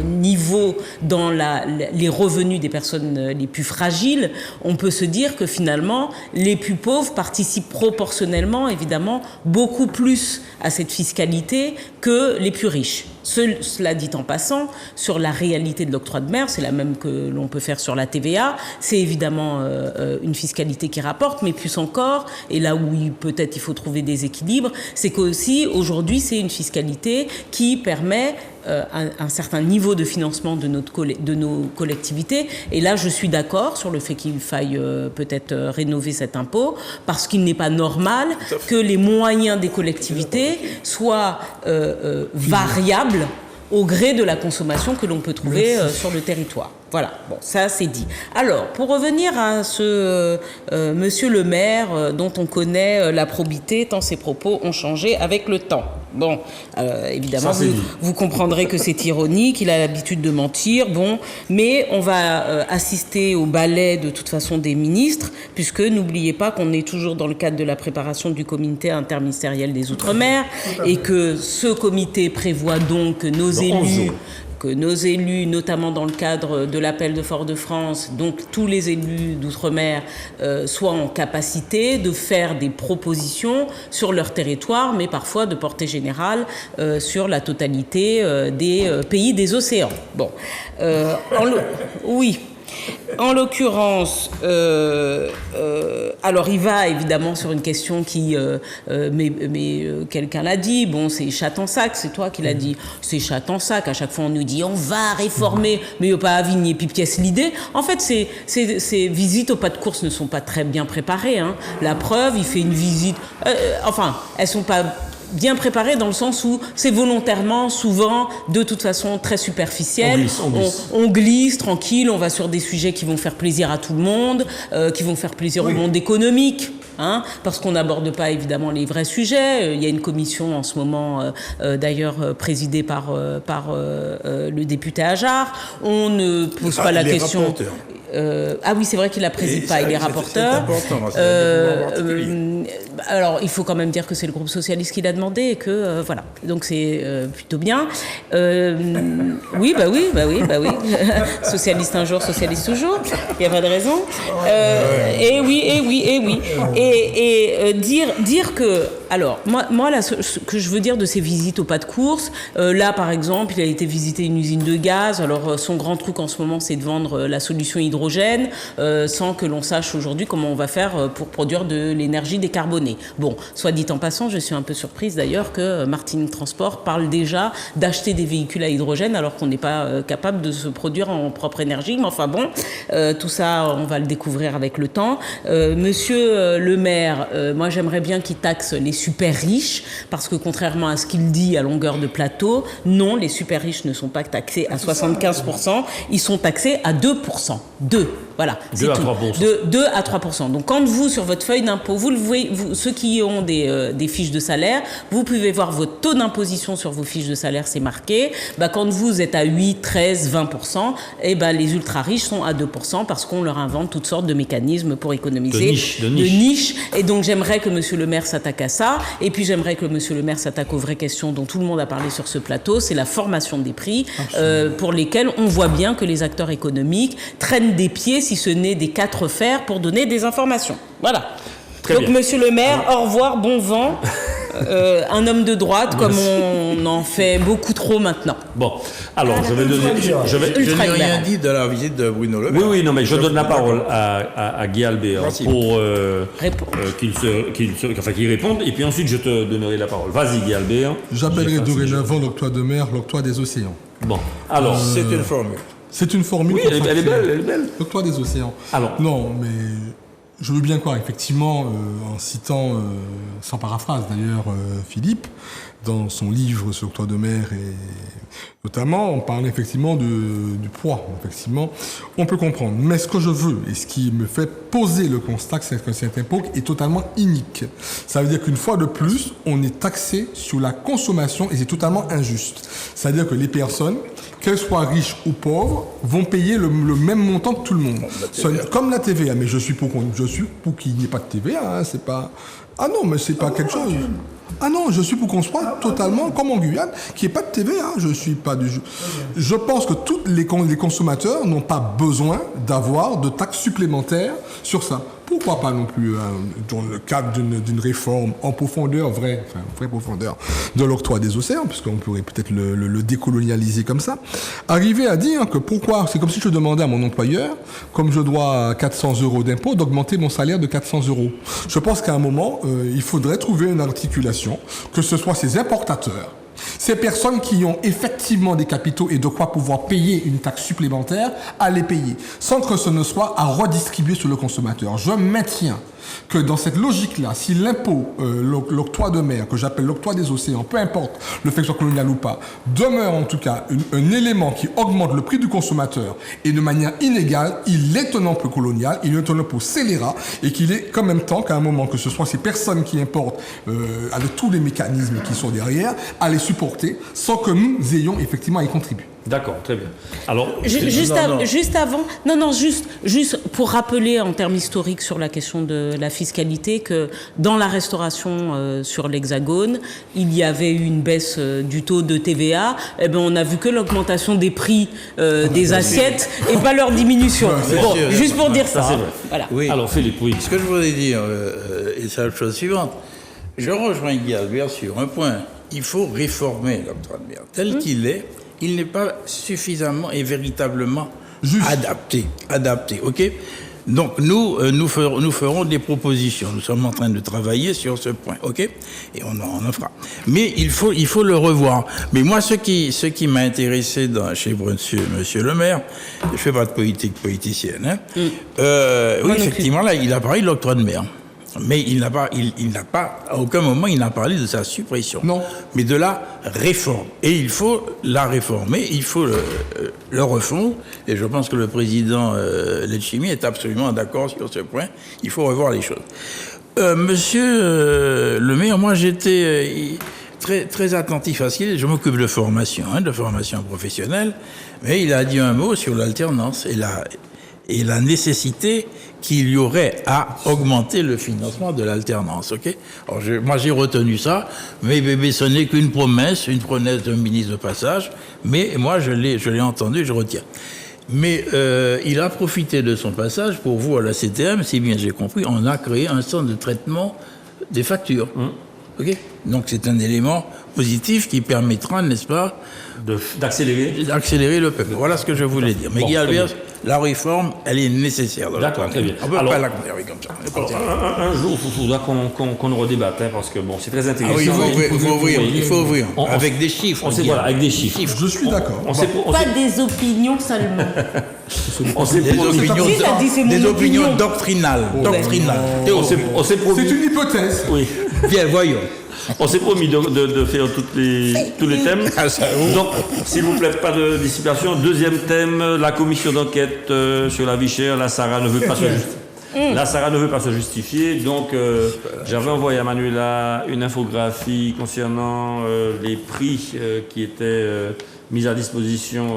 niveau dans les revenus des personnes les plus fragiles, on peut se dire que finalement, les plus pauvres participent proportionnellement, évidemment, beaucoup plus à cette fiscalité que les plus riches. Cela dit en passant, sur la réalité de l'octroi de mer, c'est la même que l'on peut faire sur la TVA, c'est évidemment une fiscalité qui rapporte, mais plus encore, et là où peut-être il faut trouver des équilibres, c'est qu'aussi aujourd'hui c'est une fiscalité qui permet un certain niveau de financement de nos collectivités. Et là, je suis d'accord sur le fait qu'il faille peut-être rénover cet impôt, parce qu'il n'est pas normal que les moyens des collectivités soient variables au gré de la consommation que l'on peut trouver sur le territoire. Voilà, bon, ça c'est dit. Alors, pour revenir à ce monsieur le maire dont on connaît la probité, tant ses propos ont changé avec le temps. Bon, évidemment, vous comprendrez que c'est ironique, il a l'habitude de mentir, bon, mais on va assister au ballet de toute façon des ministres, puisque n'oubliez pas qu'on est toujours dans le cadre de la préparation du comité interministériel des Outre-mer, et que ce comité prévoit donc que nos élus, notamment dans le cadre de l'appel de Fort-de-France, donc tous les élus d'outre-mer soient en capacité de faire des propositions sur leur territoire, mais parfois de portée générale sur la totalité des pays des océans. Bon, oui. En l'occurrence, alors il va évidemment sur une question qui, mais quelqu'un l'a dit, bon, c'est chat en sac, c'est toi qui l'as dit, c'est chat en sac, à chaque fois on nous dit on va réformer, mais il n'y a pas à vigner, puis pièce l'idée. En fait, ces visites au pas de course ne sont pas très bien préparées, hein. La preuve, il fait une visite, enfin, elles sont pas bien préparé dans le sens où c'est volontairement, souvent, de toute façon, très superficiel. On glisse tranquille, on va sur des sujets qui vont faire plaisir à tout le monde, qui vont faire plaisir au monde économique. Hein, parce qu'on n'aborde pas évidemment les vrais sujets. Il y a une commission en ce moment, d'ailleurs présidée par le député Ajar. On ne pose pas la question. Ah oui, c'est vrai qu'il la préside pas, il est rapporteur. Alors, il faut quand même dire que c'est le groupe socialiste qui l'a demandé et que voilà. Donc c'est plutôt bien. Oui. Socialiste un jour, socialiste toujours. Il n'y a pas de raison. Et oui. Et dire que, alors moi là, ce que je veux dire de ces visites au pas de course, là par exemple, il a été visiter une usine de gaz. Alors son grand truc en ce moment, c'est de vendre la solution hydrogène, sans que l'on sache aujourd'hui comment on va faire pour produire de l'énergie décarbonée. Bon, soit dit en passant, je suis un peu surprise d'ailleurs que Martinique Transport parle déjà d'acheter des véhicules à hydrogène alors qu'on n'est pas capable de se produire en propre énergie. Mais enfin bon, tout ça, on va le découvrir avec le temps. Monsieur le maire, moi j'aimerais bien qu'il taxe les super riches, parce que contrairement à ce qu'il dit à longueur de plateau, non, les super riches ne sont pas taxés à 75%, ils sont taxés à 2%. 2, voilà. 2 à 3%. 2 à 3%. Donc quand vous, sur votre feuille d'impôt, vous le voyez, ceux qui ont des fiches de salaire, vous pouvez voir votre taux d'imposition sur vos fiches de salaire, c'est marqué. Bah, quand vous êtes à 8, 13, 20%, et bah, les ultra riches sont à 2% parce qu'on leur invente toutes sortes de mécanismes pour économiser. De niche. Et donc j'aimerais que monsieur le maire s'attaque à ça. Et puis j'aimerais que monsieur le maire s'attaque aux vraies questions dont tout le monde a parlé sur ce plateau, c'est la formation des prix, pour lesquels on voit bien que les acteurs économiques traînent des pieds, si ce n'est des 4 fers, pour donner des informations. Voilà. Très donc, bien. Monsieur le maire, au revoir, bon vent. un homme de droite, comme on en fait beaucoup trop maintenant. Bon, alors je vais Je n'ai rien dit de la visite de Bruno Le Maire. Oui, non, mais je donne la parole à Guy Albert pour qu'il réponde, et puis ensuite je te donnerai la parole. Vas-y, Guy Albert. J'appellerai dorénavant l'octroi de mer l'octroi des océans. Bon, alors. C'est une formule. C'est une formule. Oui, elle est belle. L'octroi des océans. Alors. Non, mais je veux bien croire, effectivement, en citant, sans paraphrase d'ailleurs, Philippe, dans son livre sur l'octroi de mer, et notamment, on parle effectivement du poids. Effectivement, on peut comprendre. Mais ce que je veux, et ce qui me fait poser le constat, c'est que cette époque est totalement inique. Ça veut dire qu'une fois de plus, on est taxé sur la consommation, et c'est totalement injuste. C'est-à-dire que les personnes, qu'elles soient riches ou pauvres, vont payer le même montant que tout le monde. Comme la TVA, mais je suis pour qu'il n'y ait pas de TVA, hein, c'est pas... Ah non, mais c'est pas quelque chose... Ah non, je suis pour qu'on soit totalement comme en Guyane, qu'il n'y ait pas de TVA, hein, je suis pas du... Je pense que tous les consommateurs n'ont pas besoin d'avoir de taxes supplémentaires sur ça. Pourquoi pas non plus, dans le cadre d'une réforme en profondeur, vraie profondeur, de l'octroi des océans, puisqu'on pourrait peut-être le décolonialiser comme ça, arriver à dire que pourquoi, c'est comme si je demandais à mon employeur, comme je dois 400 € d'impôt, d'augmenter mon salaire de 400 €. Je pense qu'à un moment, il faudrait trouver une articulation, que ce soit ces importateurs, ces personnes qui ont effectivement des capitaux et de quoi pouvoir payer une taxe supplémentaire, à les payer, sans que ce ne soit à redistribuer sur le consommateur. Je maintiens que dans cette logique-là, si l'impôt, l'octroi de mer, que j'appelle l'octroi des océans, peu importe le fait que ce soit colonial ou pas, demeure en tout cas un élément qui augmente le prix du consommateur et de manière inégale, il est un impôt colonial, il est un impôt scélérat et qu'il est qu'en même temps qu'à un moment que ce soit ces personnes qui importent avec tous les mécanismes qui sont derrière, à les supporter sans que nous ayons effectivement à y contribuer. D'accord, très bien. Alors, juste avant, juste pour rappeler en termes historiques sur la question de la fiscalité que dans la restauration sur l'Hexagone, il y avait eu une baisse du taux de TVA. Eh ben, on n'a vu que l'augmentation des prix des assiettes et pas leur diminution. Bon, juste pour dire ça. C'est vrai. Voilà. Oui. Alors, Philippe, oui. Ce que je voudrais dire, et c'est la chose suivante, je rejoins Guy Albert sur un point. Il faut réformer l'octroi de mer tel qu'il est. Il n'est pas suffisamment et véritablement adapté, ok? Donc nous ferons des propositions. Nous sommes en train de travailler sur ce point, ok? Et on en fera. Mais il faut le revoir. Mais moi, ce qui m'a intéressé chez Monsieur Le Maire, je fais pas de politique politicienne, hein? Oui, effectivement, là, il a parlé de l'octroi de mer. Mais il n'a pas, à aucun moment, il n'a parlé de sa suppression. Non. Mais de la réforme. Et il faut la réformer, il faut le refondre. Et je pense que le président Letchimy est absolument d'accord sur ce point. Il faut revoir les choses. Monsieur Le Maire, moi j'étais très, très attentif à ce qu'il est. Je m'occupe de formation professionnelle. Mais il a dit un mot sur l'alternance et la nécessité qu'il y aurait à augmenter le financement de l'alternance, ok? Alors moi j'ai retenu ça, mais ce n'est qu'une promesse d'un ministre de passage, mais moi je l'ai entendu, je retiens. Mais il a profité de son passage pour vous à la CTM, si bien j'ai compris, on a créé un centre de traitement des factures, ok? Donc c'est un élément positif qui permettra, n'est-ce pas, d'accélérer le peuple. Voilà ce que je voulais dire. Mais Guy Albert, la réforme, elle est nécessaire. D'accord, très bien. On ne peut pas la conserver comme ça. Un jour, il faudra qu'on redébatte, hein, parce que bon, c'est très intéressant. Ah oui, il faut ouvrir. Avec des chiffres. Voilà, avec des chiffres. Je suis d'accord. Pas des opinions seulement. Des opinions doctrinales. C'est une hypothèse. Oui. Bien, voyons. On s'est promis de faire tous les thèmes. Donc, s'il vous plaît, pas de dissipation. Deuxième thème, la commission d'enquête sur la vie chère. La SARA ne veut pas se justifier. La SARA ne veut pas se justifier. Donc, j'avais envoyé à Manuela une infographie concernant les prix qui étaient mis à disposition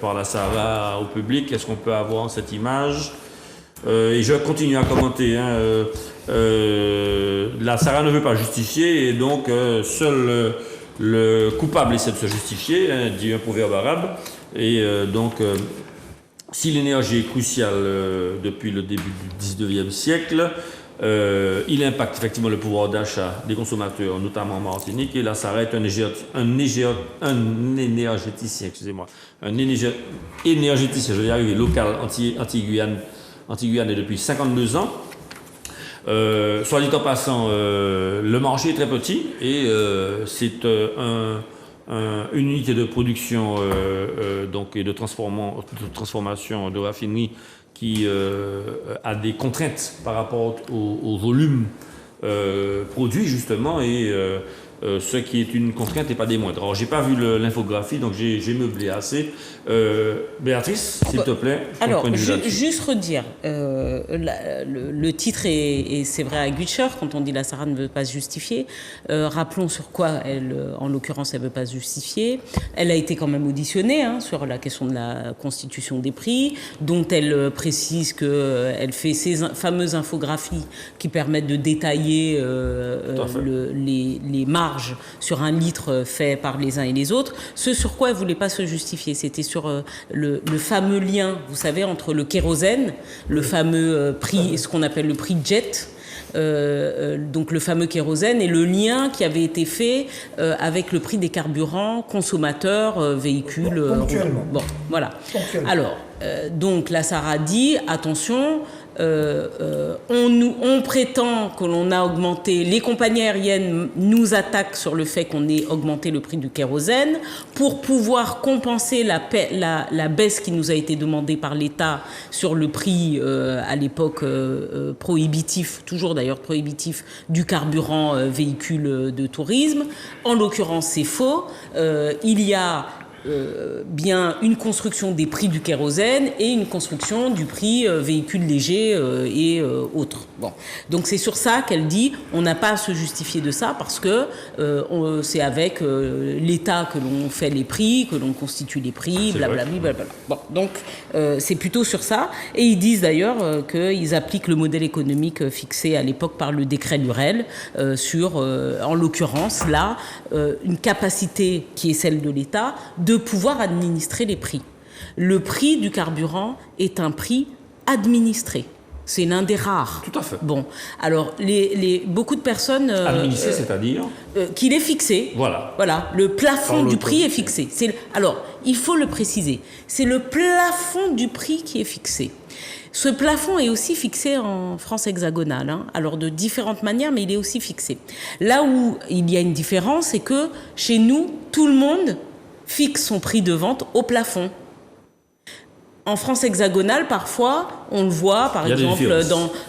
par la SARA au public. Est-ce qu'on peut avoir cette image? Et je continue à commenter. La SARA ne veut pas justifier et donc seul le coupable essaie de se justifier, dit un proverbe arabe. Et donc, si l'énergie est cruciale depuis le début du 19e siècle, Il impacte effectivement le pouvoir d'achat des consommateurs, notamment en Martinique. Et la SARA est un énergéticien, excusez-moi, un énergéticien, je vais y arriver, local anti-Guyane depuis 52 ans. Soit dit en passant, le marché est très petit et c'est une unité de production donc, et de transformation de raffinerie qui a des contraintes par rapport au volume produit justement et ce qui est une contrainte et pas des moindres. Alors j'ai pas vu l'infographie donc j'ai meublé assez. Béatrice, s'il te plaît. Alors juste redire le titre et c'est vrai à Gutscher quand on dit la SARA ne veut pas se justifier. Rappelons sur quoi elle, en l'occurrence, elle veut pas se justifier. Elle a été quand même auditionnée sur la question de la constitution des prix, dont elle précise que elle fait ces fameuses infographies qui permettent de détailler les marges sur un litre fait par les uns et les autres. Ce sur quoi elle voulait pas se justifier, c'était sur le fameux lien, vous savez, entre le kérosène, le fameux prix, ce qu'on appelle le prix jet, donc le fameux kérosène, et le lien qui avait été fait avec le prix des carburants, consommateurs, véhicules. Bon, voilà. Alors, donc la SARA dit, attention, on prétend que l'on a augmenté, les compagnies aériennes nous attaquent sur le fait qu'on ait augmenté le prix du kérosène pour pouvoir compenser la baisse qui nous a été demandée par l'État sur le prix à l'époque prohibitif, toujours d'ailleurs prohibitif, du carburant véhicule de tourisme. En l'occurrence, c'est faux. Il y a bien une construction des prix du kérosène et une construction du prix véhicules légers et autres. Bon. Donc c'est sur ça qu'elle dit on n'a pas à se justifier de ça parce que c'est avec l'État que l'on fait les prix, que l'on constitue les prix, blablabla. Bon, donc c'est plutôt sur ça. Et ils disent d'ailleurs qu'ils appliquent le modèle économique fixé à l'époque par le décret Lurel sur, en l'occurrence, là, une capacité qui est celle de l'État de pouvoir administrer les prix. Le prix du carburant est un prix administré. C'est l'un des rares. Tout à fait. Bon, alors beaucoup de personnes... administré, c'est-à-dire qu'il est fixé. Voilà. Voilà, le plafond du prix est fixé. Alors, il faut le préciser. C'est le plafond du prix qui est fixé. Ce plafond est aussi fixé en France hexagonale, alors de différentes manières, mais il est aussi fixé. Là où il y a une différence, c'est que chez nous, tout le monde fixe son prix de vente au plafond. En France hexagonale, parfois, on le voit, par exemple,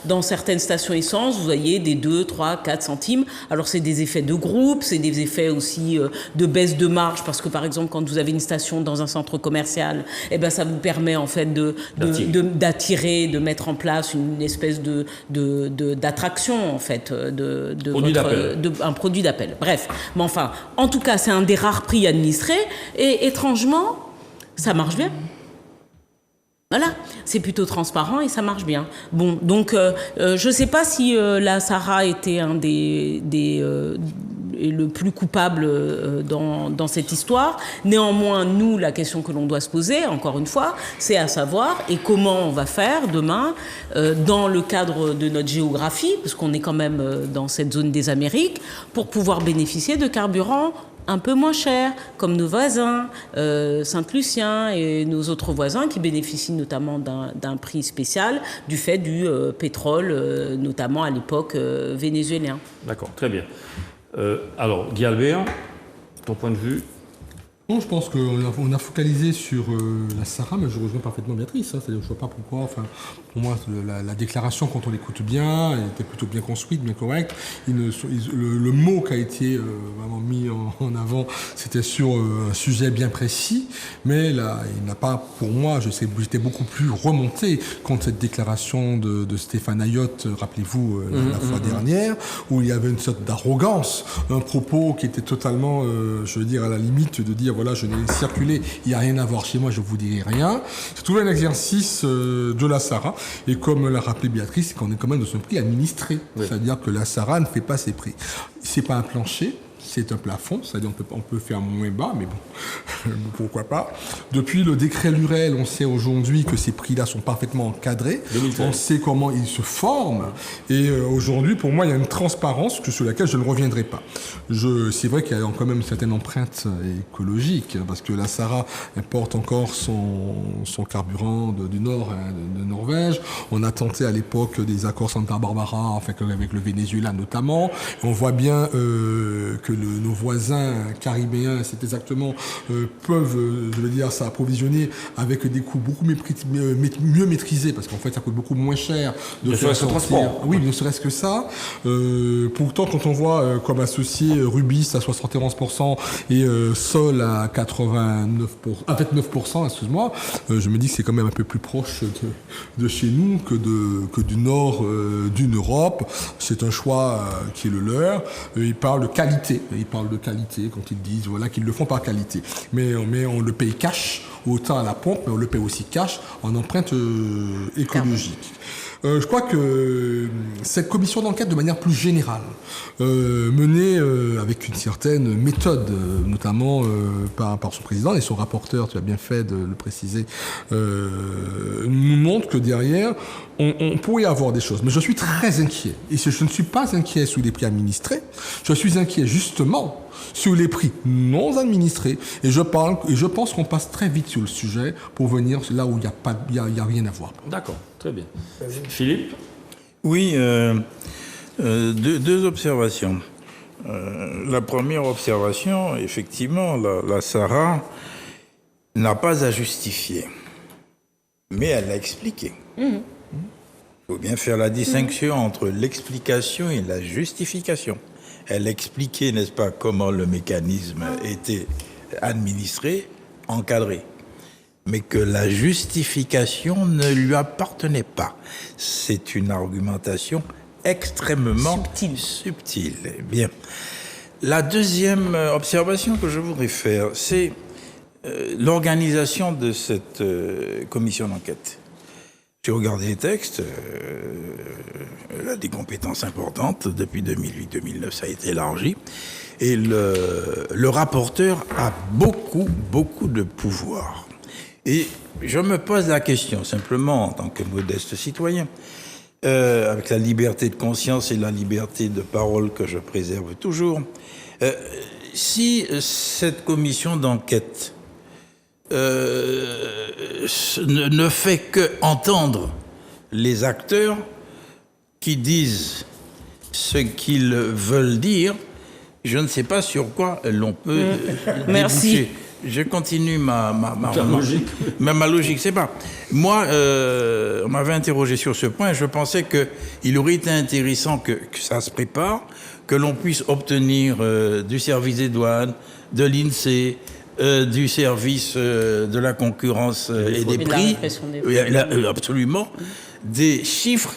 dans certaines stations essence, vous voyez des 2, 3, 4 centimes. Alors, c'est des effets de groupe, c'est des effets aussi de baisse de marge, parce que, par exemple, quand vous avez une station dans un centre commercial, eh ben, ça vous permet, en fait, d'attirer, de mettre en place une espèce d'attraction, en fait, un produit d'appel. Bref. Mais enfin, en tout cas, c'est un des rares prix administrés, et étrangement, ça marche bien. Voilà, c'est plutôt transparent et ça marche bien. Bon, donc je ne sais pas si la SARA était un le plus coupable dans cette histoire. Néanmoins, nous, la question que l'on doit se poser, encore une fois, c'est à savoir et comment on va faire demain dans le cadre de notre géographie, parce qu'on est quand même dans cette zone des Amériques, pour pouvoir bénéficier de carburant un peu moins cher, comme nos voisins, Saint-Lucien et nos autres voisins qui bénéficient notamment d'un prix spécial du fait du pétrole, notamment à l'époque vénézuélien. D'accord, très bien. Alors, Guy Albert, ton point de vue? Bon, je pense qu'on a focalisé sur la SARA, mais je rejoins parfaitement Béatrice. C'est-à-dire, je ne vois pas pourquoi. Enfin, pour moi, la déclaration, quand on l'écoute bien, elle était plutôt bien construite, bien correcte. Le mot qui a été vraiment mis en avant, c'était sur un sujet bien précis. Mais là, il n'a pas, pour moi, j'étais beaucoup plus remonté contre cette déclaration de Stéphane Ayotte, rappelez-vous, la fois dernière, où il y avait une sorte d'arrogance, un propos qui était totalement, je veux dire, à la limite de dire voilà, je n'ai circulé, il n'y a rien à voir chez moi, je ne vous dirai rien. C'est tout un exercice de la SARA. Et comme l'a rappelé Béatrice, c'est qu'on est quand même dans un prix administré. Oui. C'est-à-dire que la SARA ne fait pas ses prix. C'est pas un plancher. c'est un plafond, c'est-à-dire on peut faire moins bas, mais bon, pourquoi pas. Depuis le décret Lurel, on sait aujourd'hui que ces prix-là sont parfaitement encadrés. 2013. On sait comment ils se forment. Et aujourd'hui, pour moi, il y a une transparence sur laquelle je ne reviendrai pas. C'est vrai qu'il y a quand même une certaine empreinte écologique, parce que la Sahara importe encore son carburant du Nord, de Norvège. On a tenté à l'époque des accords Santa Barbara, avec le Venezuela notamment. Et on voit bien que nos voisins caribéens, c'est exactement, peuvent, s'approvisionner avec des coûts beaucoup mieux maîtrisés, parce qu'en fait, ça coûte beaucoup moins cher de faire transport. Oui, ne serait-ce que ça. Pourtant, quand on voit comme associé Rubis à 71% et Sol à 29%, excuse-moi, je me dis que c'est quand même un peu plus proche de chez nous que du nord d'une Europe. C'est un choix qui est le leur. Ils parlent de qualité. Quand ils disent qu'ils le font par qualité. Mais on le paye cash, autant à la pompe, mais on le paye aussi cash en empreinte écologique. Je crois que cette commission d'enquête, de manière plus générale, menée avec une certaine méthode, notamment par son président et son rapporteur, tu as bien fait de le préciser, nous montre que derrière, on pourrait avoir des choses. Mais je suis très inquiet. Et je ne suis pas inquiet sur les prix administrés, je suis inquiet justement sur les prix non administrés. Et je pense qu'on passe très vite sur le sujet pour venir là où il n'y a rien à voir. D'accord, très bien. Philippe ? Oui, deux observations. La première observation, effectivement, la Sahara n'a pas à justifier, mais elle a expliqué. Il faut bien faire la distinction entre l'explication et la justification. Elle expliquait, n'est-ce pas, comment le mécanisme était administré, encadré, mais que la justification ne lui appartenait pas. C'est une argumentation extrêmement subtile. Bien. La deuxième observation que je voudrais faire, c'est l'organisation de cette commission d'enquête. J'ai regardé les textes, elle a des compétences importantes, depuis 2008-2009 ça a été élargi, et le rapporteur a beaucoup de pouvoir. Et je me pose la question, simplement en tant que modeste citoyen, avec la liberté de conscience et la liberté de parole que je préserve toujours, si cette commission d'enquête ne fait que entendre les acteurs qui disent ce qu'ils veulent dire, je ne sais pas sur quoi l'on peut déboucher. Je continue ma logique. Ma logique, c'est pas. Moi, on m'avait interrogé sur ce point. Je pensais qu'il aurait été intéressant que ça se prépare, que l'on puisse obtenir du service des douanes, de l'INSEE, du service de la concurrence et des prix, absolument, des chiffres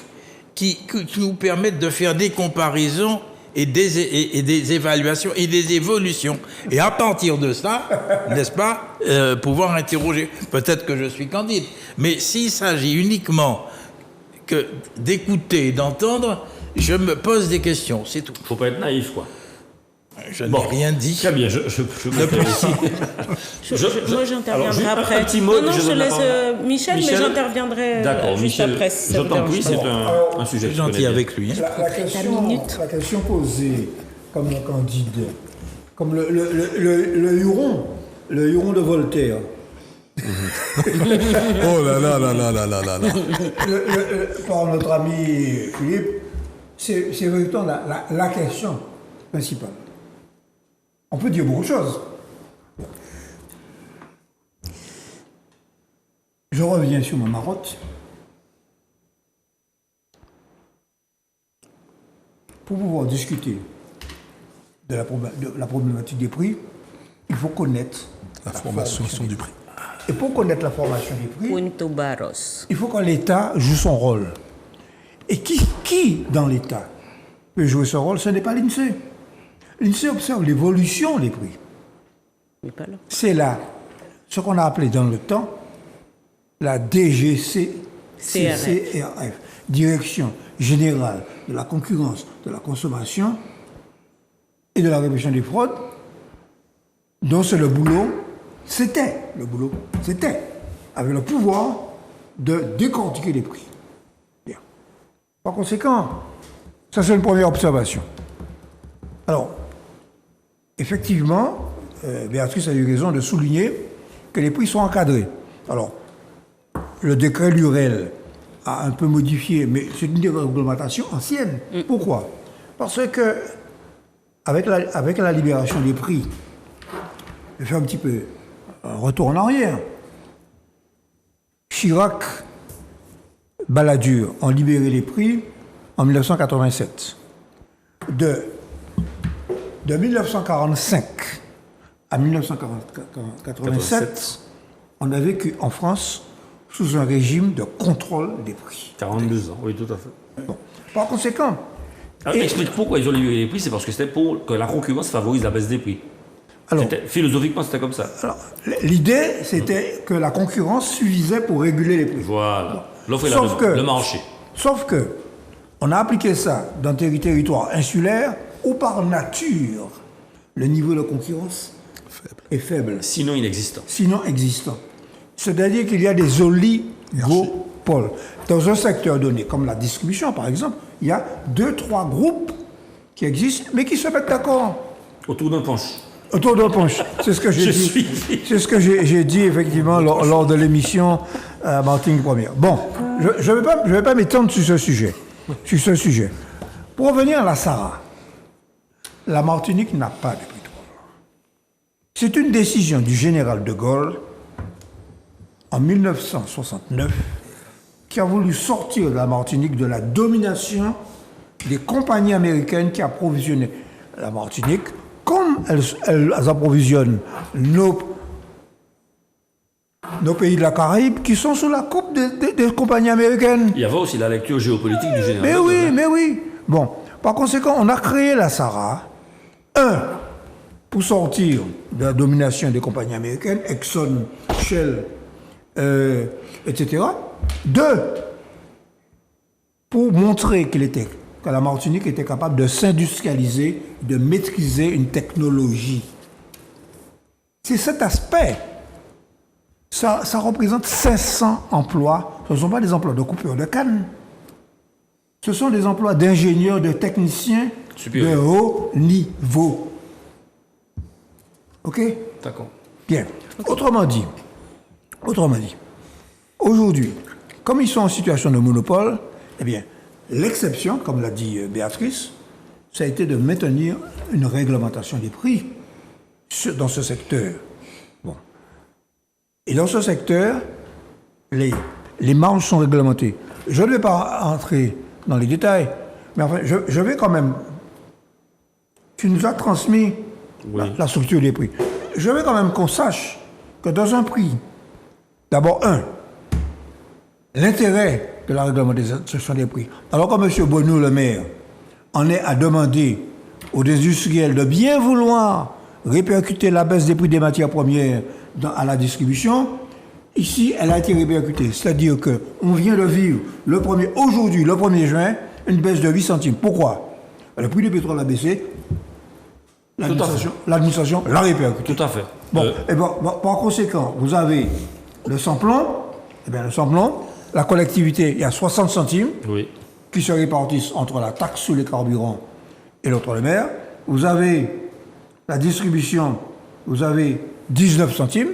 qui nous permettent de faire des comparaisons et des évaluations et des évolutions. Et à partir de ça, n'est-ce pas, pouvoir interroger. Peut-être que je suis candide, mais s'il s'agit uniquement que d'écouter et d'entendre, je me pose des questions, c'est tout. Faut pas être naïf, quoi. Je n'ai rien dit. Très bien, je moi, j'interviendrai après. Un petit mot, non, je laisse Michel, mais j'interviendrai juste après. Si je t'en prie, c'est un sujet gentil avec lui. La question posée comme un candidat, comme le Huron de Voltaire. Oh là là là là là là là là. Par notre ami Philippe, c'est véritablement la question principale. On peut dire beaucoup de choses. Je reviens sur ma marotte. Pour pouvoir discuter de la problématique des prix, il faut connaître la formation du prix. Et pour connaître la formation des prix, Punto Barros. Il faut que l'État joue son rôle. Et qui dans l'État peut jouer son rôle? Ce n'est pas l'INSEE. L'INSEE observe l'évolution des prix. C'est là ce qu'on a appelé dans le temps la DGCCRF, Direction Générale de la Concurrence, de la Consommation et de la répression des fraudes, dont c'est le boulot, avec le pouvoir de décortiquer les prix. Bien. Par conséquent, ça c'est une première observation. Alors, effectivement, Béatrice a eu raison de souligner que les prix sont encadrés. Alors, le décret Lurel a un peu modifié, mais c'est une réglementation ancienne. Pourquoi? Parce que, avec la libération des prix, je fais un petit peu un retour en arrière. Chirac, Balladur ont libéré les prix en 1987. De 1945 à 1987, on a vécu en France sous un régime de contrôle des prix. 42 ans, oui, tout à fait. Bon. Par conséquent... Alors, explique pourquoi ils ont libéré les prix, c'est parce que c'était pour que la concurrence favorise la baisse des prix. Alors, philosophiquement, c'était comme ça. Alors, l'idée, c'était que la concurrence suffisait pour réguler les prix. Voilà. L'offre et le marché. Sauf que, on a appliqué ça dans des territoires insulaires où, par nature, le niveau de concurrence est faible. Sinon inexistant. C'est-à-dire qu'il y a des oligopoles. Dans un secteur donné, comme la distribution, par exemple, il y a 2-3 groupes qui existent, mais qui se mettent d'accord. Autour d'un punch. C'est ce que j'ai dit. C'est ce que j'ai dit effectivement lors de l'émission Martinique Première. Bon, je vais pas m'étendre sur ce sujet. Pour revenir à la SARA, la Martinique n'a pas de prix de revient. C'est une décision du général de Gaulle en 1969 qui a voulu sortir de la Martinique de la domination des compagnies américaines qui approvisionnaient la Martinique. Comme elles approvisionnent nos pays de la Caraïbe qui sont sous la coupe des compagnies américaines. Il y avait aussi la lecture géopolitique du général. Mais oui. Bon, par conséquent, on a créé la SARA, pour sortir de la domination des compagnies américaines, Exxon, Shell, etc. 2, pour montrer que la Martinique était capable de s'industrialiser, de maîtriser une technologie. C'est cet aspect. Ça représente 500 emplois. Ce ne sont pas des emplois de coupure de canne. Ce sont des emplois d'ingénieurs, de techniciens de haut niveau. OK? D'accord. Bien. Autrement dit, aujourd'hui, comme ils sont en situation de monopole, eh bien, l'exception, comme l'a dit Béatrice, ça a été de maintenir une réglementation des prix dans ce secteur. Bon. Et dans ce secteur, les marges sont réglementées. Je ne vais pas entrer dans les détails, mais enfin, je vais quand même... Tu nous as transmis la structure des prix. Je veux quand même qu'on sache que dans un prix, d'abord, l'intérêt de la réglementation des prix. Alors que M. Bonneau, le maire, en est à demander aux industriels de bien vouloir répercuter la baisse des prix des matières premières à la distribution, ici, elle a été répercutée. C'est-à-dire qu'on vient de vivre aujourd'hui, le 1er juin, une baisse de 8 centimes. Pourquoi? Le prix du pétrole a baissé. L'administration l'a répercuté. Tout à fait. Bon, par conséquent, vous avez le samplon. Eh bien, le samplon, la collectivité, il y a 60 centimes qui se répartissent entre la taxe sur les carburants et l'outre-mer. Vous avez la distribution, vous avez 19 centimes.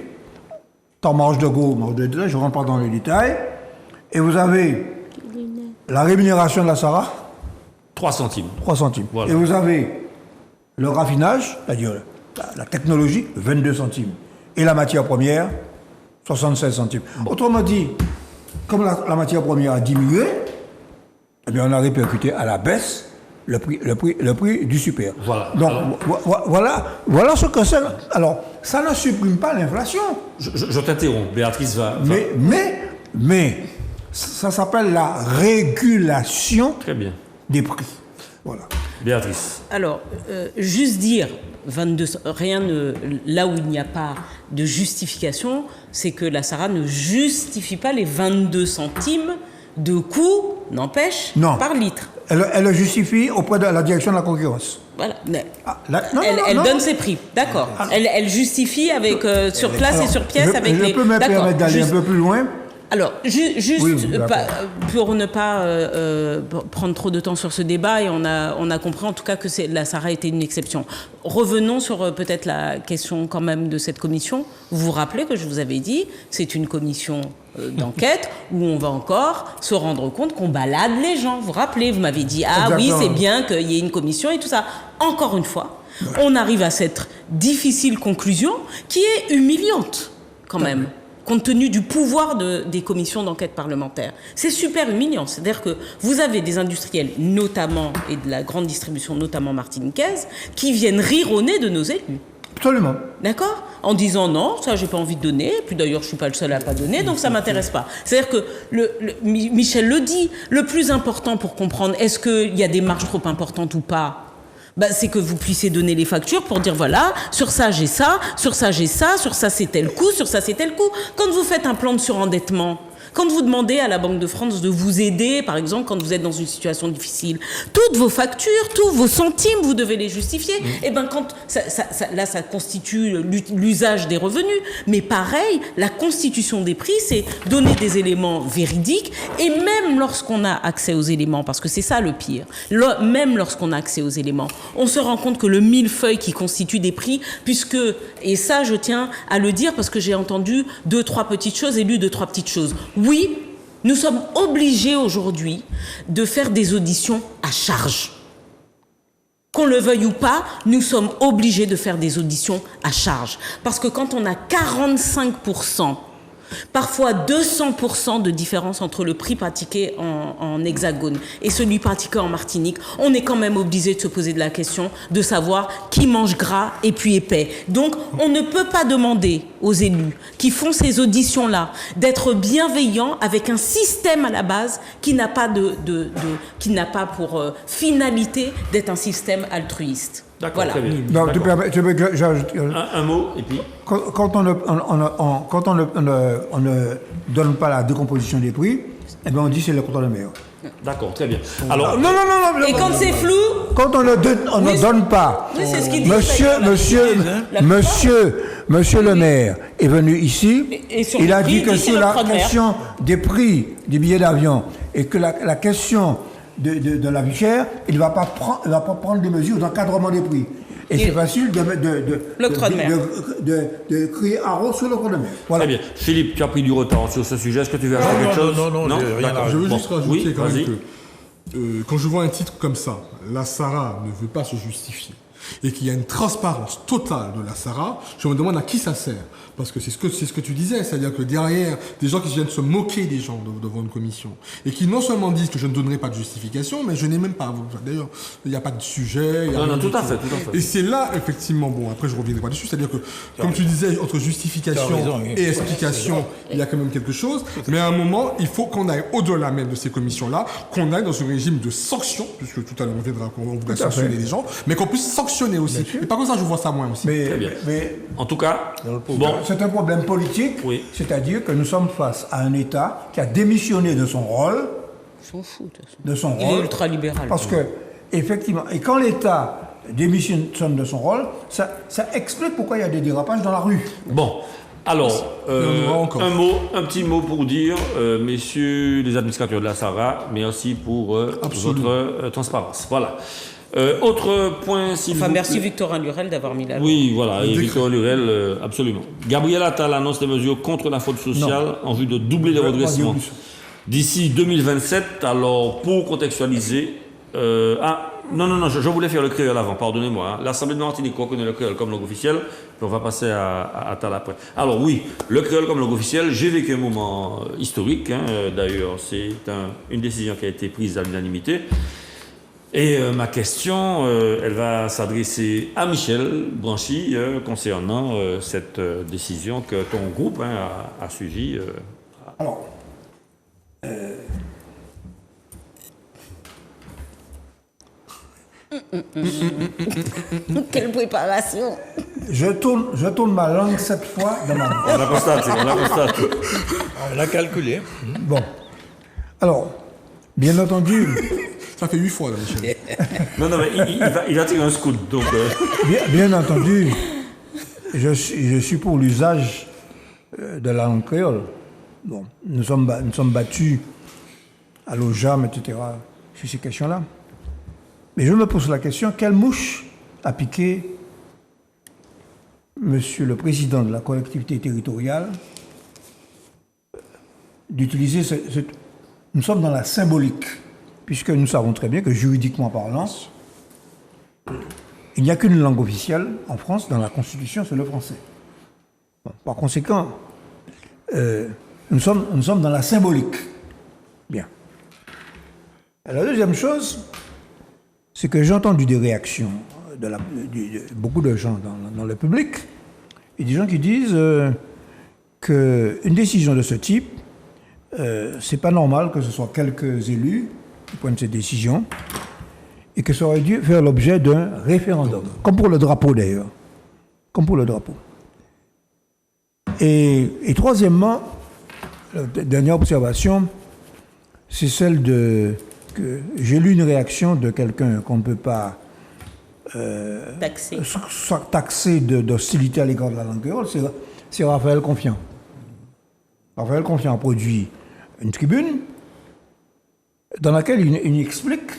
Tant marge de gros, marge de détail, je ne rentre pas dans les détails. Et vous avez la rémunération de la SARA. 3 centimes. 3 centimes. Voilà. Et vous avez le raffinage, c'est-à-dire la technologie, 22 centimes. Et la matière première, 76 centimes. Autrement dit, comme la matière première a diminué, eh bien on a répercuté à la baisse le prix du super. Voilà. Donc voilà ce que c'est. Alors, ça ne supprime pas l'inflation. Je t'interromps, Béatrice va... Mais ça s'appelle la régulation Très bien. des prix. Voilà. Béatrice. Alors, juste dire, là où il n'y a pas de justification, c'est que la SARA ne justifie pas les 22 centimes de coût, n'empêche, par litre. Elle le justifie auprès de la direction de la concurrence. Voilà. Elle donne ses prix, d'accord. Elle justifie avec, sur place et sur pièce avec les... Je peux me permettre d'aller un peu plus loin. Alors, juste pour ne pas prendre trop de temps sur ce débat, et on a compris en tout cas que la SARA était une exception. Revenons sur peut-être la question quand même de cette commission. Vous vous rappelez que je vous avais dit, c'est une commission d'enquête où on va encore se rendre compte qu'on balade les gens. Vous vous rappelez, vous m'avez dit, oui, c'est bien qu'il y ait une commission et tout ça. Encore une fois, on arrive à cette difficile conclusion qui est humiliante quand même. Compte tenu du pouvoir des commissions d'enquête parlementaire. C'est super humiliant. C'est-à-dire que vous avez des industriels, notamment, et de la grande distribution, notamment martiniquaise, qui viennent rire au nez de nos élus. Absolument. D'accord ? En disant non, ça j'ai pas envie de donner, puis d'ailleurs je suis pas le seul à pas donner, donc ça m'intéresse pas. C'est-à-dire que Michel le dit, le plus important pour comprendre est-ce qu'il y a des marges trop importantes ou pas, c'est que vous puissiez donner les factures pour dire voilà, sur ça j'ai ça, sur ça j'ai ça, sur ça c'est tel coût, sur ça c'est tel coût. Quand vous faites un plan de surendettement, quand vous demandez à la Banque de France de vous aider, par exemple, quand vous êtes dans une situation difficile, toutes vos factures, tous vos centimes, vous devez les justifier. Et quand là, ça constitue l'usage des revenus. Mais pareil, la constitution des prix, c'est donner des éléments véridiques. Et même lorsqu'on a accès aux éléments, parce que c'est ça le pire, même lorsqu'on a accès aux éléments, on se rend compte que le millefeuille qui constitue des prix, puisque, et ça, je tiens à le dire parce que j'ai entendu 2-3 petites choses et lu 2-3 petites choses. Oui, nous sommes obligés aujourd'hui de faire des auditions à charge. Qu'on le veuille ou pas, nous sommes obligés de faire des auditions à charge. Parce que quand on a 45%, parfois 200% de différence entre le prix pratiqué en hexagone et celui pratiqué en Martinique, on est quand même obligé de se poser de la question de savoir qui mange gras et puis épais. Donc, on ne peut pas demander aux élus qui font ces auditions-là d'être bienveillants avec un système à la base qui n'a pas qui n'a pas pour finalité d'être un système altruiste. D'accord, voilà. Très bien. Non, Un mot, et puis... Quand on ne donne pas la décomposition des prix, on dit que c'est le contrôle de mer. D'accord, très bien. Alors, Non. Et quand c'est flou... Quand on ne donne pas... Oui, c'est ce qu'il dit. Monsieur le maire est venu ici, il a dit que sur la question des prix des billets d'avion et que la question de la vie chère, il ne va pas prendre des mesures d'encadrement des prix. Et c'est facile de crier haro sur le de mer. Voilà. Très bien. Philippe, tu as pris du retard sur ce sujet. Est-ce que tu veux ajouter quelque chose? Non, rien à Je veux juste rajouter quand même vas-y. que quand je vois un titre comme ça, la SARA ne veut pas se justifier, et qu'il y a une transparence totale de la SARA, je me demande à qui ça sert. Parce que c'est ce que tu disais, c'est-à-dire que derrière, des gens qui viennent se moquer des gens devant une commission, et qui non seulement disent que je ne donnerai pas de justification, mais je n'ai même pas... D'ailleurs, il n'y a pas de sujet... Non, tout à fait. Et c'est là, effectivement, bon, après je ne reviendrai pas dessus, c'est-à-dire que, comme tu disais, entre justification et explication, il y a quand même quelque chose, mais à un moment, il faut qu'on aille au-delà même de ces commissions-là, qu'on aille dans un régime de sanction, puisque tout à l'heure on viendra, on voudrait sanctionner les gens, mais qu'on puisse sanctionner aussi. Et par contre, ça, je vois ça moins aussi. Mais En tout cas, c'est un problème politique, c'est-à-dire que nous sommes face à un État qui a démissionné de son rôle. Ils s'en foutent. De son Il rôle. est ultra-libéral. Parce que, effectivement, et quand l'État démissionne de son rôle, ça explique pourquoi il y a des dérapages dans la rue. bon. Alors, un petit mot pour dire, messieurs les administrateurs de la SARA, merci pour votre transparence. Voilà. Autre point, s'il vous plaît. Merci Victorin Lurel d'avoir mis la loi. Oui, voilà, et Victorin Lurel, absolument. Gabriel Attal annonce des mesures contre la fraude sociale en vue de doubler les redressements d'ici 2027. Alors, pour contextualiser... Non, je voulais faire le créole avant, pardonnez-moi. L'Assemblée de Martinique reconnaît le créole comme langue officielle, puis on va passer à Attal après. Alors oui, le créole comme langue officielle, j'ai vécu un moment historique, d'ailleurs, c'est une décision qui a été prise à l'unanimité. Et ma question, elle va s'adresser à Michel Branchi concernant cette décision que ton groupe a suivie. Alors, Quelle préparation! je tourne ma langue 7 fois dans ma bouche. On a constaté. On l'a calculé. Bon. Alors, bien entendu... Ça fait 8 fois, là, Michel. Non, mais il va tirer un scout, donc... Bien entendu, je suis pour l'usage de la langue créole. Bon, nous sommes battus à l'OJAM, etc., sur ces questions-là. Mais je me pose la question, quelle mouche a piqué Monsieur le Président de la collectivité territoriale d'utiliser Nous sommes dans la symbolique, puisque nous savons très bien que juridiquement parlant, il n'y a qu'une langue officielle en France, dans la Constitution, c'est le français. Bon, par conséquent, nous sommes dans la symbolique. Bien. Et la deuxième chose, c'est que j'ai entendu des réactions de beaucoup de gens dans le public, et des gens qui disent qu'une décision de ce type, c'est pas normal que ce soit quelques élus qui prennent cette décision, et que ça aurait dû faire l'objet d'un référendum, comme pour le drapeau d'ailleurs. Comme pour le drapeau. Et troisièmement, la dernière observation, c'est celle que j'ai lu une réaction de quelqu'un qu'on ne peut pas taxer d'hostilité à l'égard de la langue créole, c'est Raphaël Confiant. Raphaël Confiant a produit une tribune dans laquelle il explique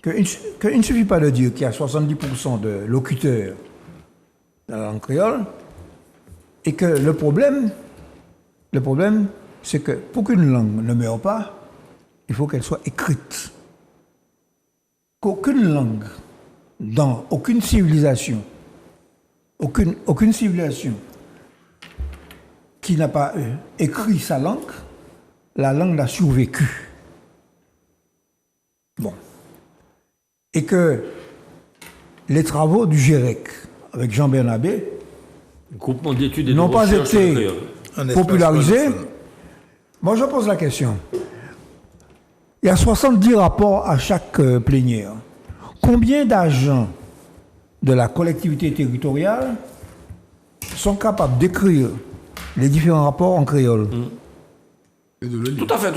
qu'il ne suffit pas de dire qu'il y a 70% de locuteurs dans la langue créole et que le problème, c'est que pour qu'une langue ne meure pas, il faut qu'elle soit écrite. Qu'aucune langue, dans aucune civilisation qui n'a pas écrit sa langue, la langue n'a survécu. Bon. Et que les travaux du GIREC avec Jean Bernabé groupement d'études et de n'ont pas recherche été popularisés. Moi, je pose la question. Il y a 70 rapports à chaque plénière. Combien d'agents de la collectivité territoriale sont capables d'écrire les différents rapports en créole? Tout à fait.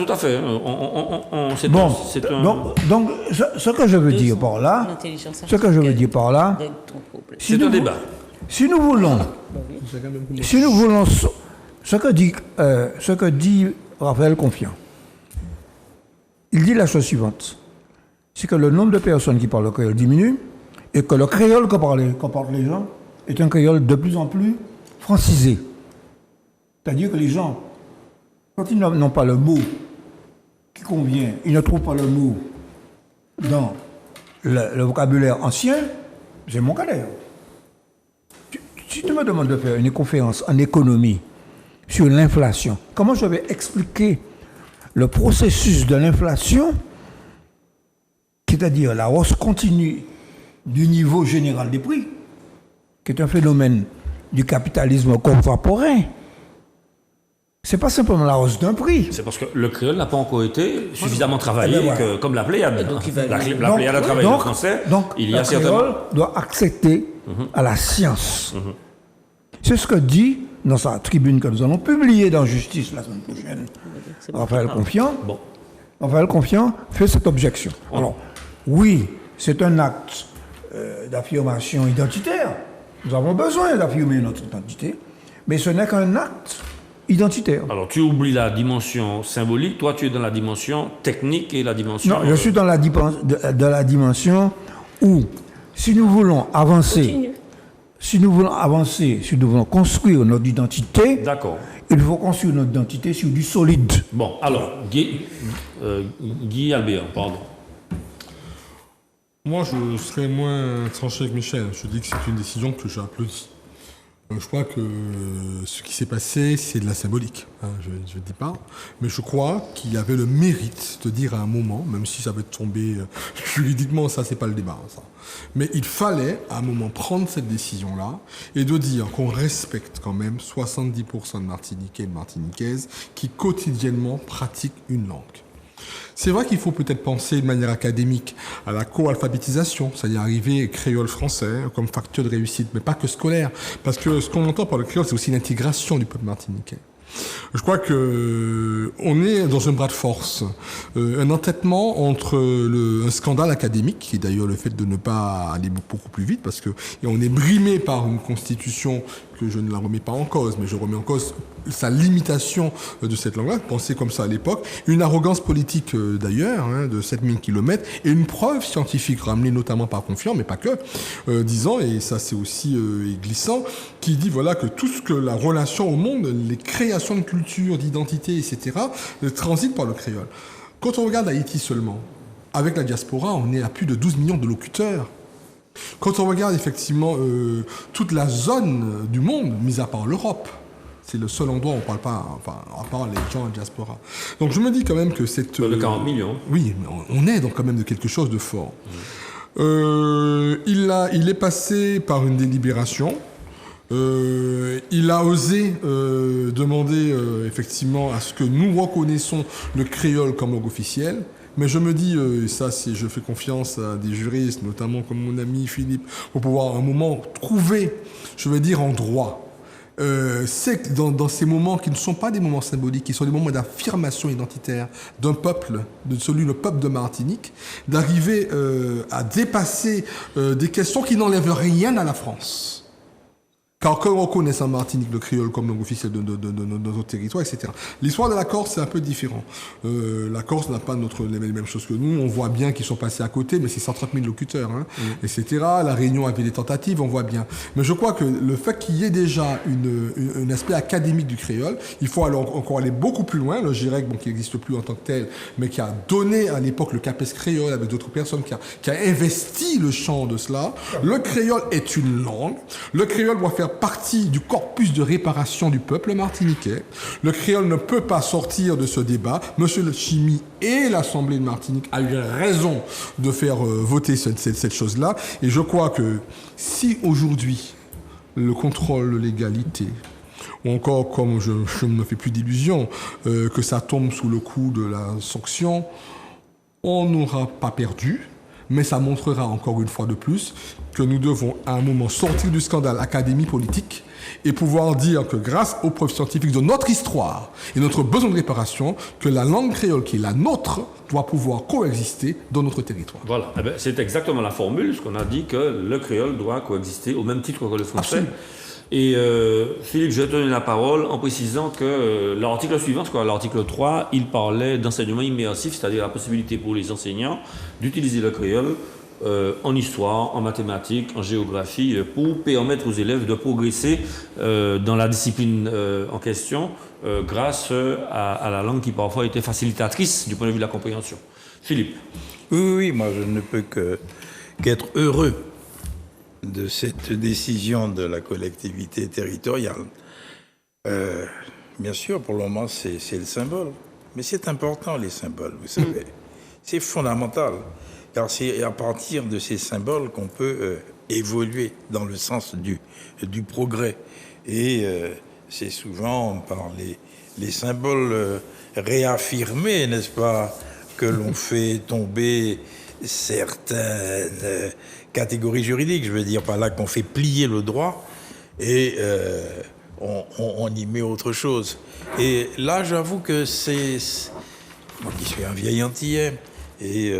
Donc, ce que je veux dire par là, c'est un débat. Si nous voulons, ce que dit Raphaël Confiant, il dit la chose suivante, c'est que le nombre de personnes qui parlent le créole diminue et que le créole que parlent les gens est un créole de plus en plus francisé. C'est-à-dire que les gens, quand ils n'ont pas le mot qui convient, ils ne trouvent pas le mot dans le vocabulaire ancien, c'est mon cas d'ailleurs. Si tu me demandes de faire une conférence en économie sur l'inflation, comment je vais expliquer le processus de l'inflation, c'est-à-dire la hausse continue du niveau général des prix, qui est un phénomène du capitalisme contemporain? C'est pas simplement la hausse d'un prix. C'est parce que le créole n'a pas encore été suffisamment travaillé, comme la Pléiade. La Pléiade a travaillé le français. Donc, il y a le créole doit accéder à la science. C'est ce que dit dans sa tribune que nous allons publier dans Justice la semaine prochaine, Raphaël Confiant. Bon. Raphaël Confiant fait cette objection. Alors, oui, c'est un acte d'affirmation identitaire. Nous avons besoin d'affirmer notre identité, mais ce n'est qu'un acte identitaire. Alors, tu oublies la dimension symbolique, toi tu es dans la dimension technique et la dimension... Non, je suis dans la dimension où, si nous voulons avancer, si nous voulons construire notre identité, d'accord, il faut construire notre identité sur du solide. Bon, alors, Guy Albert, pardon. Moi, je serais moins tranché avec Michel. Je dis que c'est une décision que j'applaudis. Je crois que ce qui s'est passé, c'est de la symbolique. Hein, je ne dis pas. Mais je crois qu'il y avait le mérite de dire à un moment, même si ça va tomber juridiquement, ça, c'est pas le débat. Ça. Mais il fallait, à un moment, prendre cette décision-là et de dire qu'on respecte quand même 70% de Martiniquais et de Martiniquaises qui quotidiennement pratiquent une langue. C'est vrai qu'il faut peut-être penser de manière académique à la co-alphabétisation, c'est-à-dire arriver créole français comme facteur de réussite, mais pas que scolaire, parce que ce qu'on entend par le créole, c'est aussi l'intégration du peuple martiniquais. Je crois que on est dans un bras de force, un entêtement entre un scandale académique, qui est d'ailleurs le fait de ne pas aller beaucoup plus vite, parce que on est brimé par une constitution que je ne la remets pas en cause, mais je remets en cause sa limitation de cette langue-là, penser comme ça à l'époque, une arrogance politique d'ailleurs, de 7000 km, et une preuve scientifique ramenée notamment par Confiant, mais pas que, disant, et ça c'est aussi glissant, qui dit voilà que tout ce que la relation au monde, les créations de culture, d'identité, etc., transitent par le créole. Quand on regarde Haïti seulement, avec la diaspora, on est à plus de 12 millions de locuteurs. Quand on regarde effectivement toute la zone du monde, mis à part l'Europe, c'est le seul endroit où on ne parle pas, enfin, à part les gens en diaspora. Donc je me dis quand même que cette... De 40 millions. Oui, mais on est donc quand même de quelque chose de fort. Il est passé par une délibération. Il a osé demander effectivement à ce que nous reconnaissons le créole comme langue officielle. Mais je me dis, je fais confiance à des juristes, notamment comme mon ami Philippe, pour pouvoir à un moment trouver, je veux dire, en droit. C'est que dans ces moments qui ne sont pas des moments symboliques, qui sont des moments d'affirmation identitaire d'un peuple, le peuple de Martinique, d'arriver à dépasser des questions qui n'enlèvent rien à la France. Car quand on reconnaît en Martinique le créole comme langue officielle de notre territoire, etc. L'histoire de la Corse, c'est un peu différent. La Corse n'a pas les mêmes choses que nous. On voit bien qu'ils sont passés à côté, mais c'est 130 000 locuteurs, etc. La Réunion avait des tentatives, on voit bien. Mais je crois que le fait qu'il y ait déjà un aspect académique du créole, il faut alors encore aller beaucoup plus loin. Le GIREC, qui n'existe plus en tant que tel, mais qui a donné à l'époque le CAPES créole avec d'autres personnes, qui a investi le champ de cela. Le créole est une langue. Le créole doit faire partie du corpus de réparation du peuple martiniquais. Le créole ne peut pas sortir de ce débat. Monsieur Le Chimi et l'Assemblée de Martinique a eu raison de faire voter cette chose-là. Et je crois que si aujourd'hui, le contrôle de l'égalité, ou encore, comme je ne me fais plus d'illusions, que ça tombe sous le coup de la sanction, on n'aura pas perdu. Mais ça montrera encore une fois de plus que nous devons à un moment sortir du scandale académie politique et pouvoir dire que grâce aux preuves scientifiques de notre histoire et notre besoin de réparation, que la langue créole qui est la nôtre doit pouvoir coexister dans notre territoire. Voilà, c'est exactement la formule, ce qu'on a dit que le créole doit coexister au même titre que le français. Absolument. Et Philippe, je vais te donner la parole en précisant que l'article suivant, l'article 3, il parlait d'enseignement immersif, c'est-à-dire la possibilité pour les enseignants d'utiliser le créole en histoire, en mathématiques, en géographie, pour permettre aux élèves de progresser dans la discipline en question grâce à la langue qui parfois était facilitatrice du point de vue de la compréhension. Philippe. Oui, moi je ne peux qu'être heureux de cette décision de la collectivité territoriale. Bien sûr, pour le moment, c'est le symbole. Mais c'est important, les symboles, vous savez. C'est fondamental. Car c'est à partir de ces symboles qu'on peut évoluer dans le sens du progrès. Et c'est souvent par les symboles réaffirmés, n'est-ce pas, que l'on fait tomber certaines catégories juridiques. Je veux dire par là qu'on fait plier le droit et on y met autre chose. Et là, j'avoue que c'est... Moi qui suis un vieil Antillais et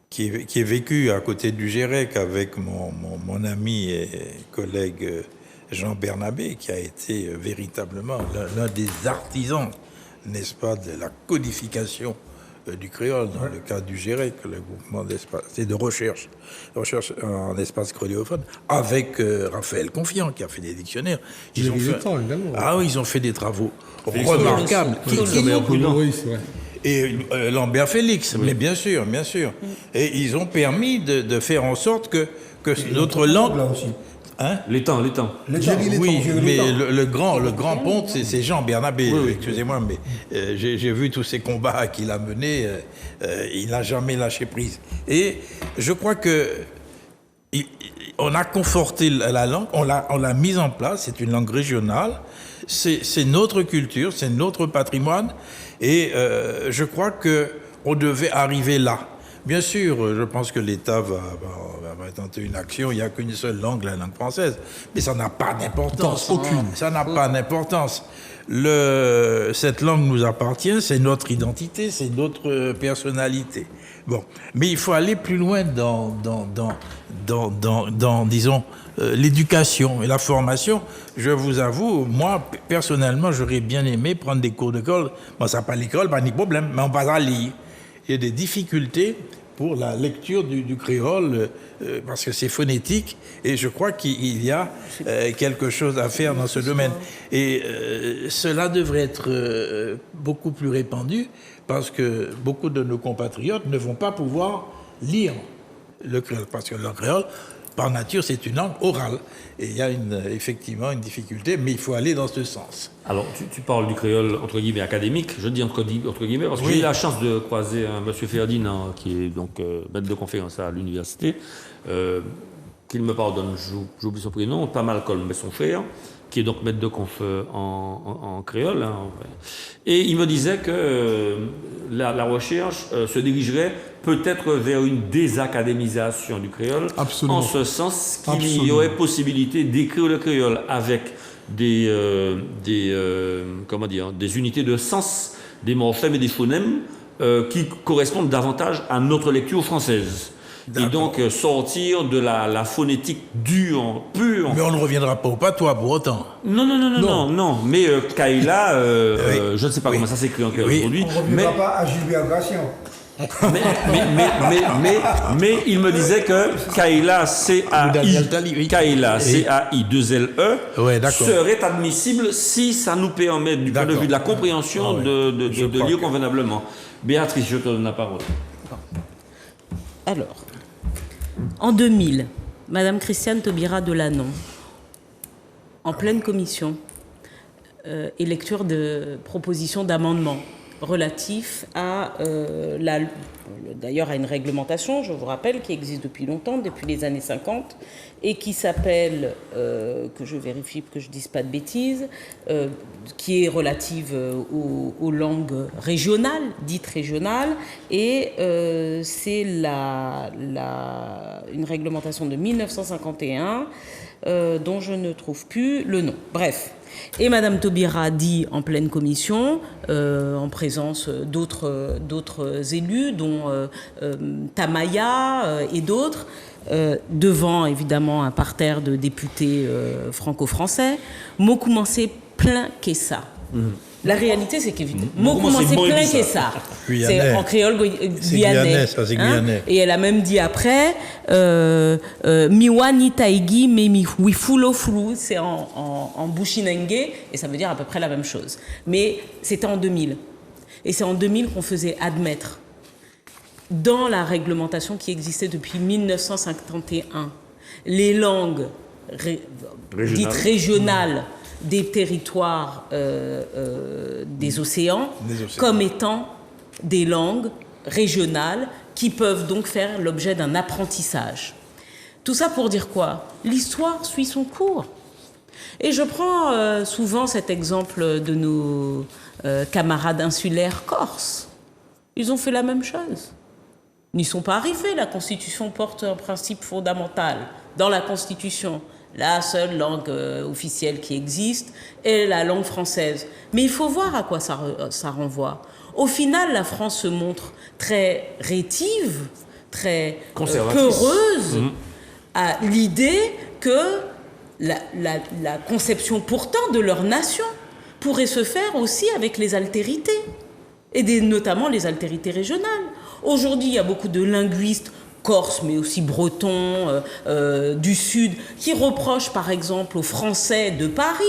qui est vécu à côté du GIREC avec mon ami et collègue Jean Bernabé, qui a été véritablement l'un des artisans, n'est-ce pas, de la codification du créole dans le cadre du GIREC, le groupement d'espace, c'est de recherche en espace créoléophone, avec Raphaël Confiant qui a fait des dictionnaires. Ils ont fait des travaux remarquables. Et Lambert Félix, mais bien sûr. Et ils ont permis de faire en sorte que notre langue... Là aussi. Hein? L'étang. Oui, mais le grand ponte, c'est Jean Bernabé. Oui. Excusez-moi, mais j'ai vu tous ces combats qu'il a menés. Il n'a jamais lâché prise. Et je crois que on a conforté la langue, on l'a mise en place. C'est une langue régionale. C'est notre culture, c'est notre patrimoine. Et je crois que on devait arriver là. Bien sûr, je pense que l'État va tenter une action. Il n'y a qu'une seule langue, la langue française. Mais ça n'a pas d'importance. Aucune. Ça n'a pas d'importance. Cette langue nous appartient, c'est notre identité, c'est notre personnalité. Bon, mais il faut aller plus loin dans disons, l'éducation et la formation. Je vous avoue, moi, personnellement, j'aurais bien aimé prendre des cours d'école. Bon, ça n'a pas l'école, pas de problème, mais on va à lire. Il y a des difficultés pour la lecture du créole, parce que c'est phonétique, et je crois qu'il y a quelque chose à faire dans ce domaine. Et cela devrait être beaucoup plus répandu, parce que beaucoup de nos compatriotes ne vont pas pouvoir lire le créole, parce que le créole, par nature, c'est une langue orale. Et il y a effectivement une difficulté, mais il faut aller dans ce sens. Alors, tu parles du créole, entre guillemets, académique. Je dis entre guillemets parce que j'ai eu la chance de croiser un monsieur Ferdinand, qui est donc maître de conférence à l'université, qu'il me pardonne, j'oublie son prénom, pas Malcolm, mais son frère, qui est donc maître de conf en créole. Hein. Et il me disait que la recherche se dirigerait peut-être vers une désacadémisation du créole. Absolument. En ce sens qu'il y aurait possibilité d'écrire le créole avec des unités de sens, des morphèmes et des phonèmes qui correspondent davantage à notre lecture française. Et donc sortir de la phonétique dure, pure. Mais on ne reviendra pas au patois pour autant. Non. Mais Kaila, oui. Je ne sais pas comment ça s'écrit en créole aujourd'hui. On ne reviendra pas à Gilbert Gratien. mais il me disait que Kaila, C-A-I, 2-L-E, ouais, serait admissible si ça nous permet, du point de vue de la compréhension, de lire convenablement. Béatrice, je te donne la parole. Alors, en 2000, Madame Christiane Taubira Delanon, en pleine commission, et lecture de propositions d'amendements relatifs à d'ailleurs à une réglementation, je vous rappelle, qui existe depuis longtemps, depuis les années 50, et qui s'appelle, que je vérifie que je ne dise pas de bêtises, qui est relative aux langues régionales, dites régionales, et c'est une réglementation de 1951 dont je ne trouve plus le nom. Bref. Et Madame Taubira dit en pleine commission, en présence d'autres élus, dont Tamaya et d'autres, devant évidemment un parterre de députés franco-français, mot commencé plein qu'est ça. La réalité, c'est qu'évidemment, mot commencé plein qu'est ça. C'est en créole guyanais. C'est guyanais. Et elle a même dit après, miwa ni taigi me mi wifulo flu, c'est en bushinenge, et ça veut dire à peu près la même chose. Mais c'était en 2000. Et c'est en 2000 qu'on faisait admettre, dans la réglementation qui existait depuis 1951, les langues dites régionales des territoires des océans comme étant des langues régionales qui peuvent donc faire l'objet d'un apprentissage. Tout ça pour dire quoi? L'histoire suit son cours. Et je prends souvent cet exemple de nos camarades insulaires corses. Ils ont fait la même chose. Ils n'y sont pas arrivés. La Constitution porte un principe fondamental. Dans la Constitution, la seule langue officielle qui existe est la langue française. Mais il faut voir à quoi ça renvoie. Au final, la France se montre très rétive, très peureuse à l'idée que la conception pourtant de leur nation pourrait se faire aussi avec les altérités, et notamment les altérités régionales. Aujourd'hui, il y a beaucoup de linguistes corse, mais aussi breton, du Sud, qui reprochent par exemple aux Français de Paris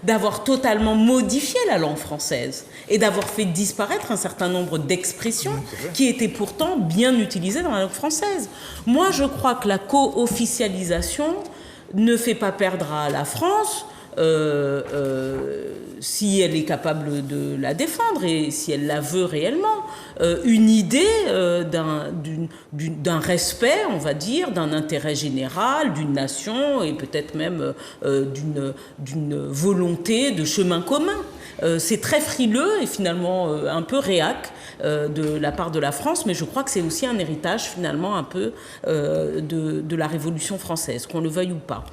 d'avoir totalement modifié la langue française et d'avoir fait disparaître un certain nombre d'expressions qui étaient pourtant bien utilisées dans la langue française. Moi, je crois que la co-officialisation ne fait pas perdre à la France, si elle est capable de la défendre et si elle la veut réellement, une idée d'un respect, on va dire, d'un intérêt général, d'une nation et peut-être même d'une volonté de chemin commun. C'est très frileux et finalement un peu réac de la part de la France, mais je crois que c'est aussi un héritage finalement un peu de la Révolution française, qu'on le veuille ou pas.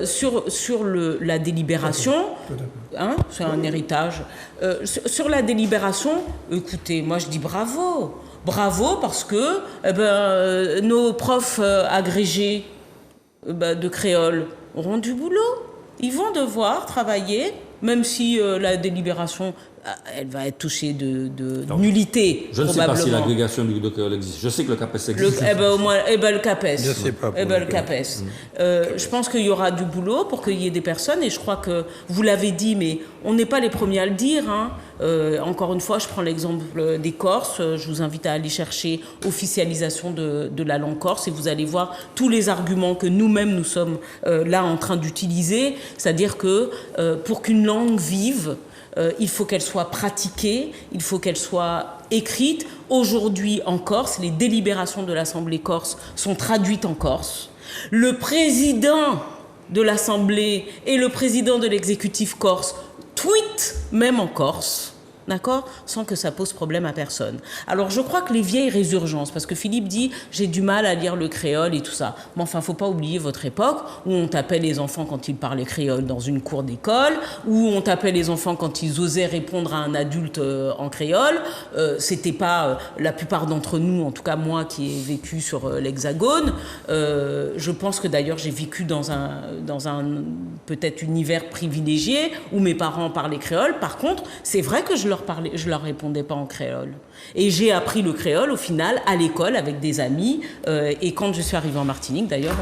Sur la délibération, hein, c'est un héritage. Sur la délibération, écoutez, moi je dis bravo. Bravo parce que nos profs agrégés de créole auront du boulot. Ils vont devoir travailler, même si la délibération, elle va être touchée de nullité. Je ne sais pas si l'agrégation de créole existe. Je sais que le CAPES existe. Au moins, le CAPES. Je ne sais pas. Le CAPES. Je pense qu'il y aura du boulot pour qu'il y ait des personnes, et je crois que vous l'avez dit, mais on n'est pas les premiers à le dire. Hein. Encore une fois, je prends l'exemple des Corses. Je vous invite à aller chercher officialisation de la langue corse, et vous allez voir tous les arguments que nous-mêmes nous sommes là en train d'utiliser. C'est-à-dire que pour qu'une langue vive, il faut qu'elle soit pratiquée, il faut qu'elle soit écrite. Aujourd'hui en Corse, les délibérations de l'Assemblée corse sont traduites en corse. Le président de l'Assemblée et le président de l'exécutif corse tweetent même en corse. D'accord ? Sans que ça pose problème à personne. Alors je crois que les vieilles résurgences, parce que Philippe dit j'ai du mal à lire le créole et tout ça. Mais enfin, faut pas oublier votre époque où on tapait les enfants quand ils parlaient créole dans une cour d'école, où on tapait les enfants quand ils osaient répondre à un adulte en créole. C'était pas la plupart d'entre nous, en tout cas moi qui ai vécu sur l'Hexagone. Je pense que d'ailleurs j'ai vécu dans un peut-être univers privilégié où mes parents parlaient créole. Par contre, c'est vrai que je leur répondais pas en créole. Et j'ai appris le créole au final à l'école avec des amis. Et quand je suis arrivée en Martinique, d'ailleurs,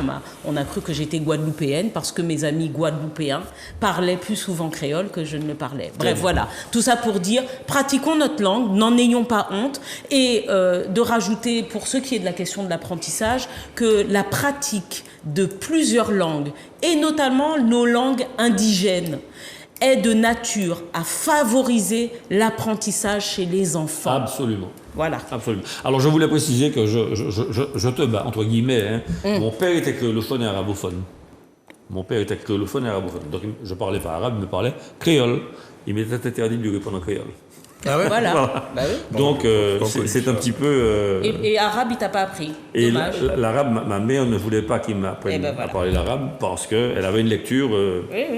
on a cru que j'étais guadeloupéenne parce que mes amis guadeloupéens parlaient plus souvent créole que je ne le parlais. Bref, voilà. Tout ça pour dire, pratiquons notre langue, n'en ayons pas honte. Et de rajouter, pour ce qui est de la question de l'apprentissage, que la pratique de plusieurs langues, et notamment nos langues indigènes, est de nature à favoriser l'apprentissage chez les enfants. Absolument. Voilà. Absolument. Alors je voulais préciser que je te bats, entre guillemets. Hein. Mon père était créolophone et arabophone. Donc je ne parlais pas arabe, il me parlait créole. Il m'était interdit de lui répondre en créole. Ah ouais? Voilà. Bah oui. Donc c'est un petit peu... Et arabe, il t'a pas appris. Et Dommage. l'arabe, ma mère ne voulait pas qu'il m'apprenne à parler l'arabe parce qu'elle avait une lecture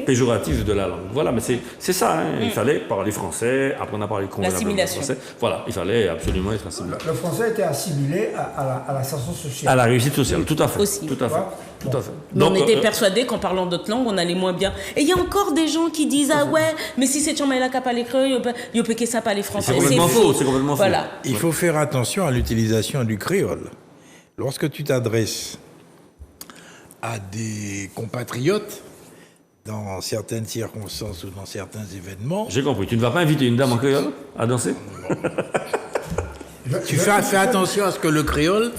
péjorative de la langue. Voilà, mais c'est ça. Hein. Il fallait parler français, apprendre à parler convenablement français. Voilà, il fallait absolument être assimilé. Le français était assimilé à l'ascension sociale. À la réussite sociale, tout à fait. Aussi. Tout à fait. Tout à fait. Mais on était persuadés qu'en parlant d'autres langues, on allait moins bien. Et il y a encore des gens qui disent ah ouais, mais si c'est Tchamaïla qui parle créole, il peut que ça parle français. C'est complètement faux. C'est complètement faux. Voilà. Il faut faire attention à l'utilisation du créole. Lorsque tu t'adresses à des compatriotes, dans certaines circonstances ou dans certains événements... J'ai compris. Tu ne vas pas inviter une dame en créole à danser? Tu fais attention à ce que le créole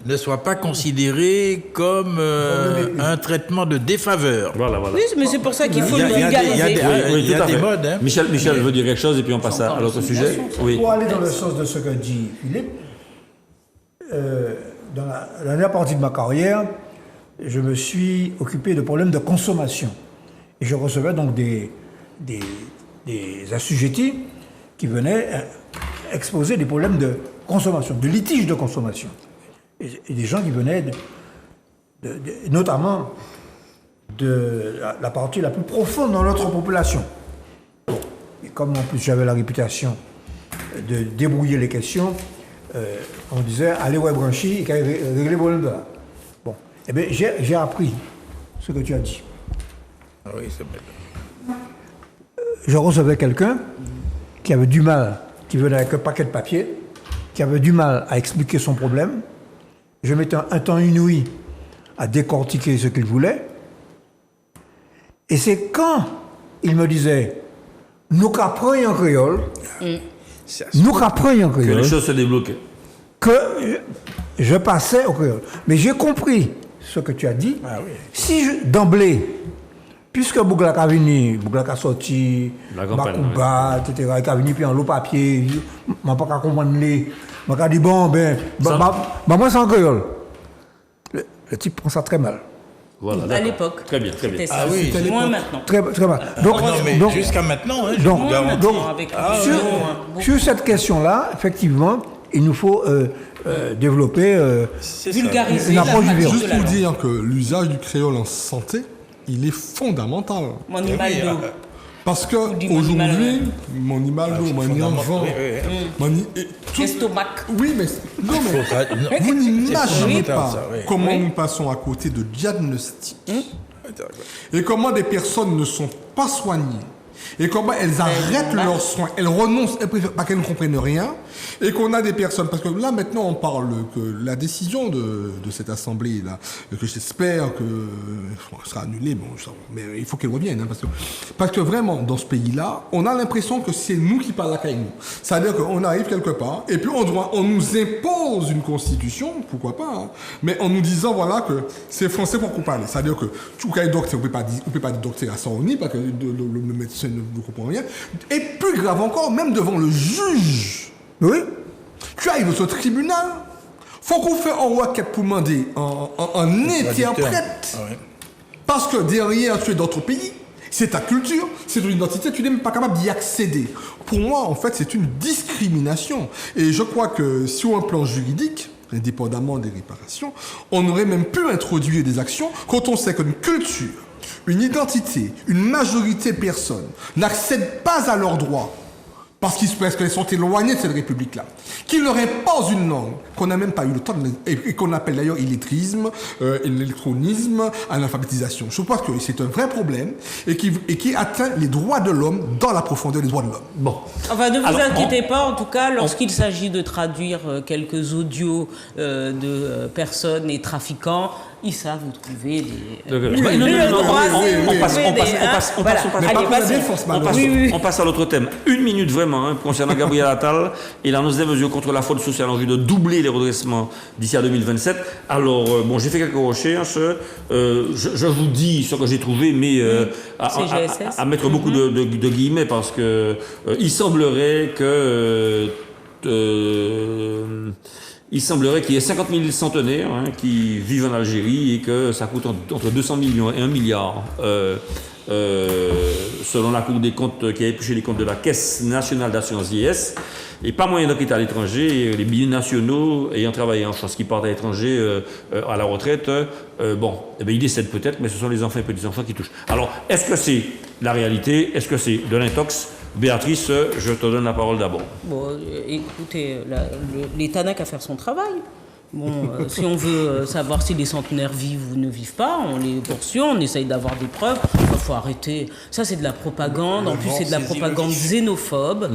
ne soit pas considéré comme un traitement de défaveur. Voilà. Oui, mais c'est pour ça qu'il faut le vulgariser. Il y a des modes. Hein. Michel veut dire quelque chose et puis on passe à l'autre sujet. Oui. Pour aller dans le sens de ce que dit Philippe, dans la dernière partie de ma carrière, je me suis occupé de problèmes de consommation. Et je recevais donc des assujettis qui venaient exposer des problèmes de consommation, de litige de consommation. Et des gens qui venaient notamment de la partie la plus profonde dans notre population. Et comme en plus j'avais la réputation de débrouiller les questions, on disait allez ouais branchi et régler le problème de là. Bon, eh bien j'ai appris ce que tu as dit. Ah oui, c'est vrai. Je recevais quelqu'un qui avait du mal, qui venait avec un paquet de papier, qui avait du mal à expliquer son problème. Je mettais un temps inouï à décortiquer ce qu'il voulait. Et c'est quand il me disait « Nous qu'apprenons en créole, Que les choses se débloquaient. que je passais au créole. Mais j'ai compris ce que tu as dit. Ah oui. Si d'emblée, puisque Bouglak a venu, Bouglak a sorti, Bakouba, etc., il a venu puis en l'eau papier, je ne peux pas comprendre les... Je me dit, bon, moi c'est en créole. Le type prend ça très mal. Voilà, à d'accord. l'époque. Très bien, très bien. C'était ça. Ah oui, C'est moins maintenant. Très bien. Donc, Non, mais donc, jusqu'à maintenant, hein, je donc- vous Moins garantis. maintenant, avec beaucoup. sur cette question-là, effectivement, il nous faut développer C'est ça. Vulgariser Une la approche pratique différente. de Juste la pour langue. dire que l'usage du créole en santé, il est fondamental. Mon animal oui, d'eau. Parce que dit mon aujourd'hui, animal, mon animal, c'est mon fondamental. enfant, Oui, L'estomac. oui, mais non, mais Faut- vous n'imaginez fondamental, pas ça, oui. comment Oui. nous passons à côté de diagnostics et comment des personnes ne sont pas soignées et comment elles arrêtent leurs soins, elles renoncent, elles préfèrent pas qu'elles ne comprennent rien et qu'on a des personnes, parce que là maintenant on parle que la décision de cette assemblée là, que j'espère que sera annulée, bon, mais il faut qu'elle revienne, hein, parce que vraiment dans ce pays-là, on a l'impression que c'est nous qui parlons avec nous. C'est-à-dire qu'on arrive quelque part et puis on nous impose une constitution, pourquoi pas, hein, mais en nous disant voilà que c'est français pour qu'on parle. C'est-à-dire que tu es docteur, on peut pas dire docteur à son nid parce que le médecin ne comprend rien. Et plus grave encore, même devant le juge. Oui. Tu arrives au tribunal, faut qu'on fasse en requête pour demander un interprète. Ah ouais. Parce que derrière, tu es dans ton pays, c'est ta culture, c'est ton identité, tu n'es même pas capable d'y accéder. Pour moi, en fait, c'est une discrimination. Et je crois que sur un plan juridique, indépendamment des réparations, on aurait même pu introduire des actions quand on sait qu'une culture, une identité, une majorité de personnes n'accèdent pas à leurs droits parce qu'elles sont éloignées de cette république-là, qu'ils leur imposent une langue qu'on n'a même pas eu le temps et qu'on appelle d'ailleurs illettrisme, l'électronisme, analphabétisation. Je pense que c'est un vrai problème et qui atteint les droits de l'homme dans la profondeur des droits de l'homme. Bon. Enfin, ne vous Alors, inquiétez pas, en tout cas, lorsqu'il s'agit de traduire quelques audios de personnes et trafiquants, ils savent où trouver On passe à l'autre thème. Une minute vraiment, hein, concernant Gabriel Attal et l'annonce des mesures contre la fraude sociale en vue de doubler les redressements d'ici à 2027. Alors, bon, j'ai fait quelques recherches. Je vous dis ce que j'ai trouvé, mais à mettre beaucoup de guillemets parce que il semblerait qu'il y ait 50 000 centenaires qui vivent en Algérie et que ça coûte entre 200 millions et 1 milliard, selon la Cour des comptes qui a épluché les comptes de la Caisse nationale d'assurance vieillesse. Et pas moyen de quitter à l'étranger. Les binationaux ayant travaillé en France qui partent à l'étranger à la retraite, ils décèdent peut-être, mais ce sont les enfants et petits-enfants qui touchent. Alors, est-ce que c'est la réalité? Est-ce que c'est de l'intox? Béatrice, je te donne la parole d'abord. Bon, écoutez, l'État n'a qu'à faire son travail. Bon, si on veut savoir si les centenaires vivent ou ne vivent pas, on les poursuit, on essaye d'avoir des preuves. Il faut arrêter. Ça, c'est de la propagande. En plus, c'est de la propagande xénophobe,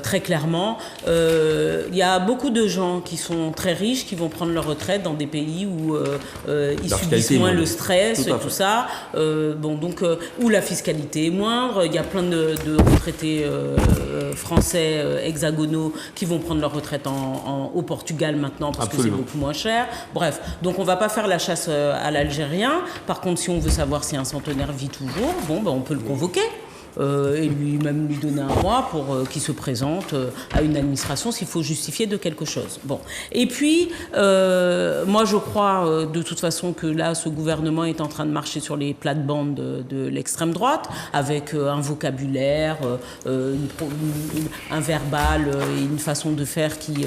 très clairement. Il y a beaucoup de gens qui sont très riches, qui vont prendre leur retraite dans des pays où ils subissent moins le stress et tout ça. Où la fiscalité est moindre. Il y a plein de retraités français hexagonaux qui vont prendre leur retraite au Portugal maintenant parce que c'est beaucoup moins cher. Bref, donc on va pas faire la chasse à l'Algérien. Par contre, si on veut savoir si un centenaire vit toujours, on peut le convoquer. Et lui donner un mois pour qu'il se présente à une administration s'il faut justifier de quelque chose. Bon. Et puis, moi je crois de toute façon que là, ce gouvernement est en train de marcher sur les plates-bandes de l'extrême droite, avec un vocabulaire, un verbal et une façon de faire qui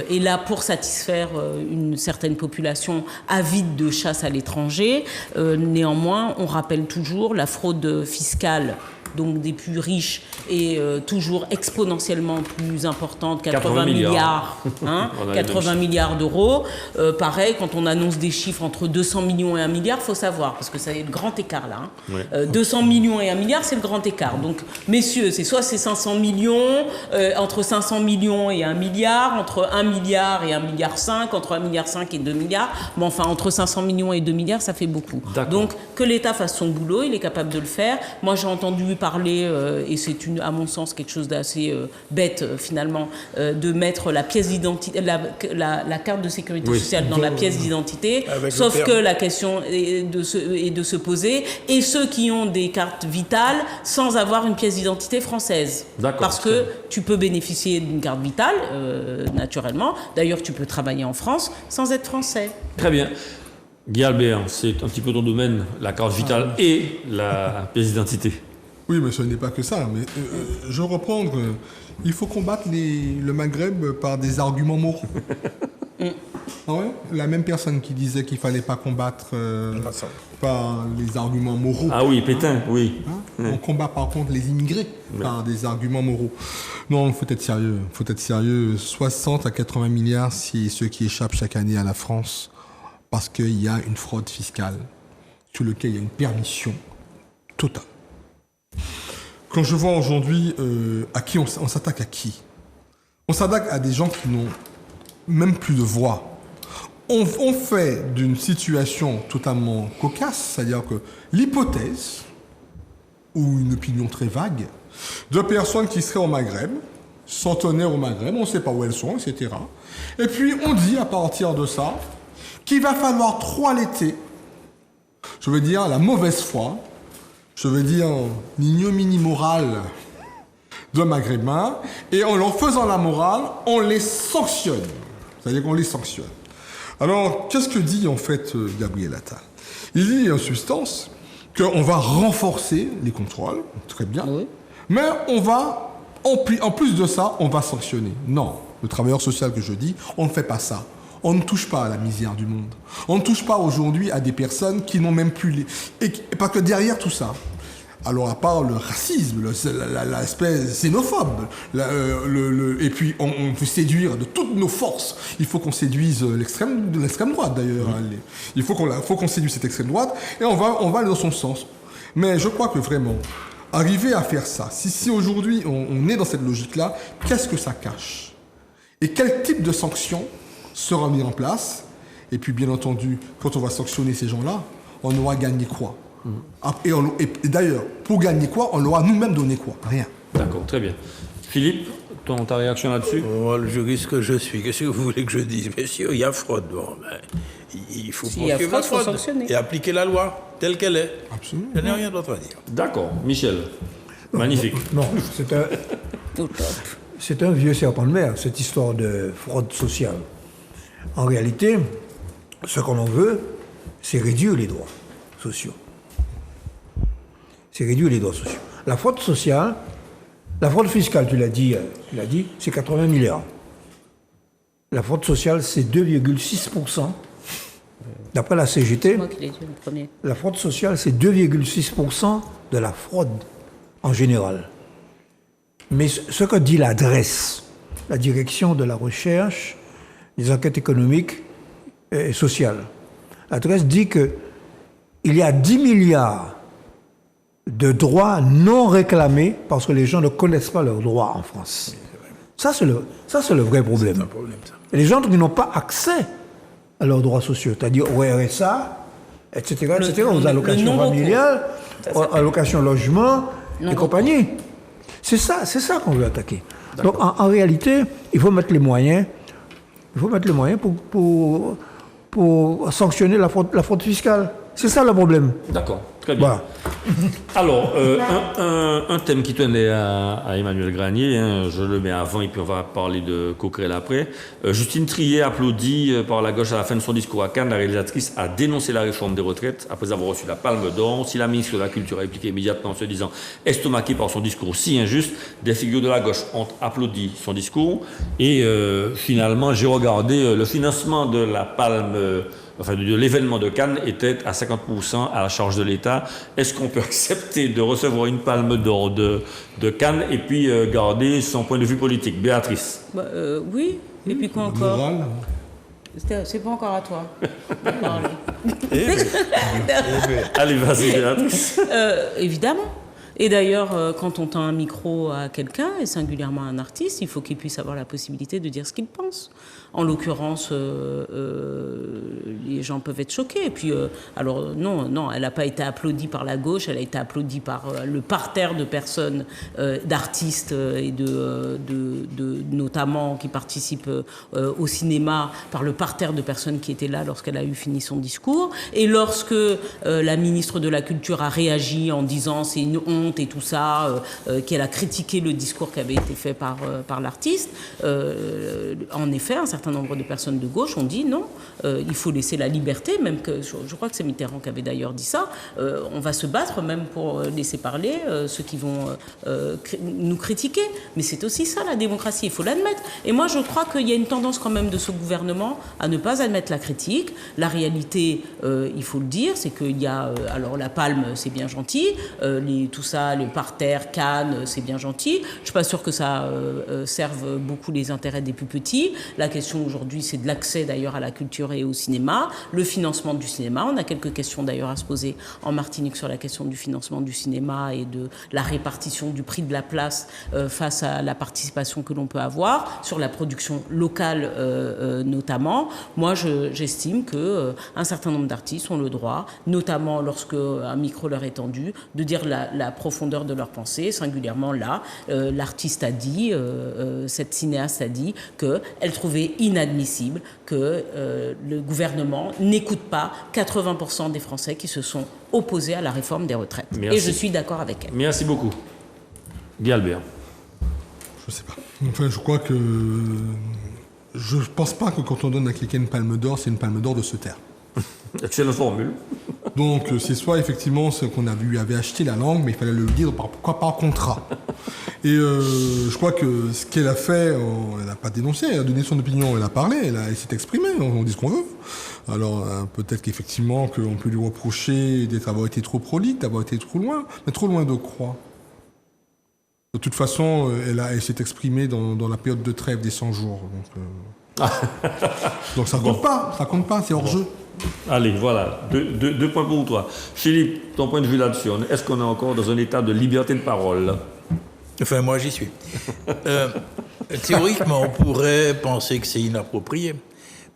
est là pour satisfaire une certaine population avide de chasse à l'étranger. Néanmoins, on rappelle toujours la fraude fiscale, donc des plus riches, et toujours exponentiellement plus importante, 80 milliards, 80 milliards d'euros. Pareil, quand on annonce des chiffres entre 200 millions et 1 milliard, il faut savoir, parce que ça est le grand écart là. 200 millions et 1 milliard, c'est le grand écart. Donc, messieurs, c'est 500 millions, entre 500 millions et 1 milliard, entre 1 milliard et 1,5 milliard, entre 1,5 milliard et 2 milliards. Mais enfin, entre 500 millions et 2 milliards, ça fait beaucoup. Donc, que l'État fasse son boulot, il est capable de le faire. Moi, j'ai entendu parler, et c'est à mon sens quelque chose d'assez bête finalement, de mettre la pièce d'identité, la carte de sécurité sociale dans la pièce d'identité, sauf que la question est de se poser, et ceux qui ont des cartes vitales sans avoir une pièce d'identité française. Parce que tu peux bénéficier d'une carte vitale, naturellement. D'ailleurs, tu peux travailler en France sans être français. Très bien. Guy Albert, c'est un petit peu ton domaine, la carte vitale et la pièce d'identité. Oui, mais ce n'est pas que ça. Mais je reprends. Il faut combattre le Maghreb par des arguments moraux. Ah ouais, la même personne qui disait qu'il ne fallait pas combattre par les arguments moraux. Ah oui, Pétain, oui. On combat par contre les immigrés par des arguments moraux. Non, il faut être sérieux. Il faut être sérieux. 60 à 80 milliards, c'est ce qui échappe chaque année à la France parce qu'il y a une fraude fiscale sur laquelle il y a une permission totale. Quand je vois aujourd'hui à qui on s'attaque à qui? On s'attaque à des gens qui n'ont même plus de voix. On fait d'une situation totalement cocasse, c'est-à-dire que l'hypothèse, ou une opinion très vague, de personnes qui seraient au Maghreb, centenaires au Maghreb, on ne sait pas où elles sont, etc. Et puis on dit à partir de ça qu'il va falloir toiletter, je veux dire la mauvaise foi, je veux dire l'ignominie morale de Maghrébins, et en leur faisant la morale, on les sanctionne. C'est-à-dire qu'on les sanctionne. Alors, qu'est-ce que dit en fait Gabriel Attal? Il dit en substance qu'on va renforcer les contrôles, très bien, oui. Mais on va, en plus de ça, on va sanctionner. Non, le travailleur social que je dis, on ne fait pas ça. On ne touche pas à la misère du monde. On ne touche pas aujourd'hui à des personnes qui n'ont même plus parce que derrière tout ça, alors à part le racisme, l'aspect xénophobe, et puis on peut séduire de toutes nos forces. Il faut qu'on séduise l'extrême droite d'ailleurs. Il faut qu'on séduise cette extrême droite et on va aller dans son sens. Mais je crois que vraiment, arriver à faire ça, si aujourd'hui on est dans cette logique-là, qu'est-ce que ça cache? Et quel type de sanctions sera mis en place? Et puis bien entendu, quand on va sanctionner ces gens-là, on aura gagné quoi? Et d'ailleurs, pour gagner quoi, on leur a nous-mêmes donné quoi? Rien. D'accord, très bien. Philippe, ta réaction là-dessus? Le juriste que je suis, qu'est-ce que vous voulez que je dise? Messieurs, il y a fraude. Bon, il faut poursuivre la fraude et appliquer la loi telle qu'elle est. Absolument. Je n'ai rien d'autre à dire. D'accord. Michel, magnifique. Non, c'est un vieux serpent de mer, cette histoire de fraude sociale. En réalité, ce qu'on en veut, c'est réduire les droits sociaux. C'est réduire les droits sociaux. La fraude sociale, la fraude fiscale, tu l'as dit, c'est 80 milliards. La fraude sociale, c'est 2,6%. D'après la CGT, moi qui l'ai dit le premier. La fraude sociale, c'est 2,6% de la fraude en général. Mais ce que dit l'adresse, la direction de la recherche, des enquêtes économiques et sociales, l'adresse dit qu'il y a 10 milliards de droits non réclamés parce que les gens ne connaissent pas leurs droits en France. Ça, c'est le vrai problème. C'est un problème, ça. Et les gens qui n'ont pas accès à leurs droits sociaux, c'est-à-dire au RSA, etc., aux allocations familiales, aux allocations logement et compagnie. C'est ça qu'on veut attaquer. Donc, en réalité, il faut mettre les moyens. Il faut mettre les moyens pour sanctionner la fraude fiscale. C'est ça le problème. D'accord, très bien. Voilà. Alors, un thème qui tenait à Emmanuel Granier, je le mets avant et puis on va parler de Coquerel après. Justine Triet, applaudie par la gauche à la fin de son discours à Cannes, la réalisatrice a dénoncé la réforme des retraites après avoir reçu la Palme d'Or. Si la ministre de la Culture a répliqué immédiatement en se disant estomaquée par son discours si injuste, des figures de la gauche ont applaudi son discours. Et finalement, j'ai regardé le financement de la Palme de l'événement de Cannes était à 50% à la charge de l'État. Est-ce qu'on peut accepter de recevoir une palme d'or de Cannes et puis garder son point de vue politique? Béatrice? Oui, et puis quoi encore? C'est pas encore à toi. Allez, vas-y, Béatrice. Évidemment. Et d'ailleurs, quand on tend un micro à quelqu'un, et singulièrement à un artiste, il faut qu'il puisse avoir la possibilité de dire ce qu'il pense. En l'occurrence, les gens peuvent être choqués. Et puis, alors non, elle n'a pas été applaudie par la gauche, elle a été applaudie par le parterre de personnes, d'artistes et notamment qui participent au cinéma, par le parterre de personnes qui étaient là lorsqu'elle a eu fini son discours. Et lorsque la ministre de la Culture a réagi en disant « c'est une honte », honte et tout ça, qu'elle a critiqué le discours qui avait été fait par l'artiste. En effet, un certain nombre de personnes de gauche ont dit non, il faut laisser la liberté, même que je crois que c'est Mitterrand qui avait d'ailleurs dit ça, on va se battre même pour laisser parler ceux qui vont nous critiquer. Mais c'est aussi ça la démocratie, il faut l'admettre. Et moi je crois qu'il y a une tendance quand même de ce gouvernement à ne pas admettre la critique. La réalité, il faut le dire, c'est qu'il y a, alors la Palme c'est bien gentil, tout ça, le parterre, Cannes, c'est bien gentil. Je ne suis pas sûre que ça serve beaucoup les intérêts des plus petits. La question aujourd'hui, c'est de l'accès d'ailleurs à la culture et au cinéma, le financement du cinéma. On a quelques questions d'ailleurs à se poser en Martinique sur la question du financement du cinéma et de la répartition du prix de la place face à la participation que l'on peut avoir, sur la production locale notamment. Moi, j'estime qu'un certain nombre d'artistes ont le droit, notamment lorsque un micro leur est tendu, de dire la profondeur de leur pensée, singulièrement là. L'artiste a dit, cette cinéaste a dit qu'elle trouvait inadmissible que le gouvernement n'écoute pas 80% des Français qui se sont opposés à la réforme des retraites. Merci. Et je suis d'accord avec elle. Merci beaucoup. Guy Albert. Je sais pas. Enfin, je crois que... Je pense pas que quand on donne à quelqu'un une palme d'or, c'est une palme d'or de se taire. Excellente formule. Donc, c'est soit effectivement ce qu'on avait acheté la langue, mais il fallait le dire pourquoi par contrat. Et je crois que ce qu'elle a fait, elle n'a pas dénoncé, elle a donné son opinion, elle a parlé, elle s'est exprimée, on dit ce qu'on veut. Alors, peut-être qu'effectivement, qu'on peut lui reprocher d'avoir été trop prolixe, d'avoir été trop loin, mais trop loin de quoi ? De toute façon, elle s'est exprimée dans la période de trêve des 100 jours. Donc ça compte pas, c'est hors jeu. Allez, voilà, deux points pour toi. Philippe, ton point de vue là-dessus, est-ce qu'on est encore dans un état de liberté de parole ? Enfin, moi, j'y suis. Théoriquement, on pourrait penser que c'est inapproprié,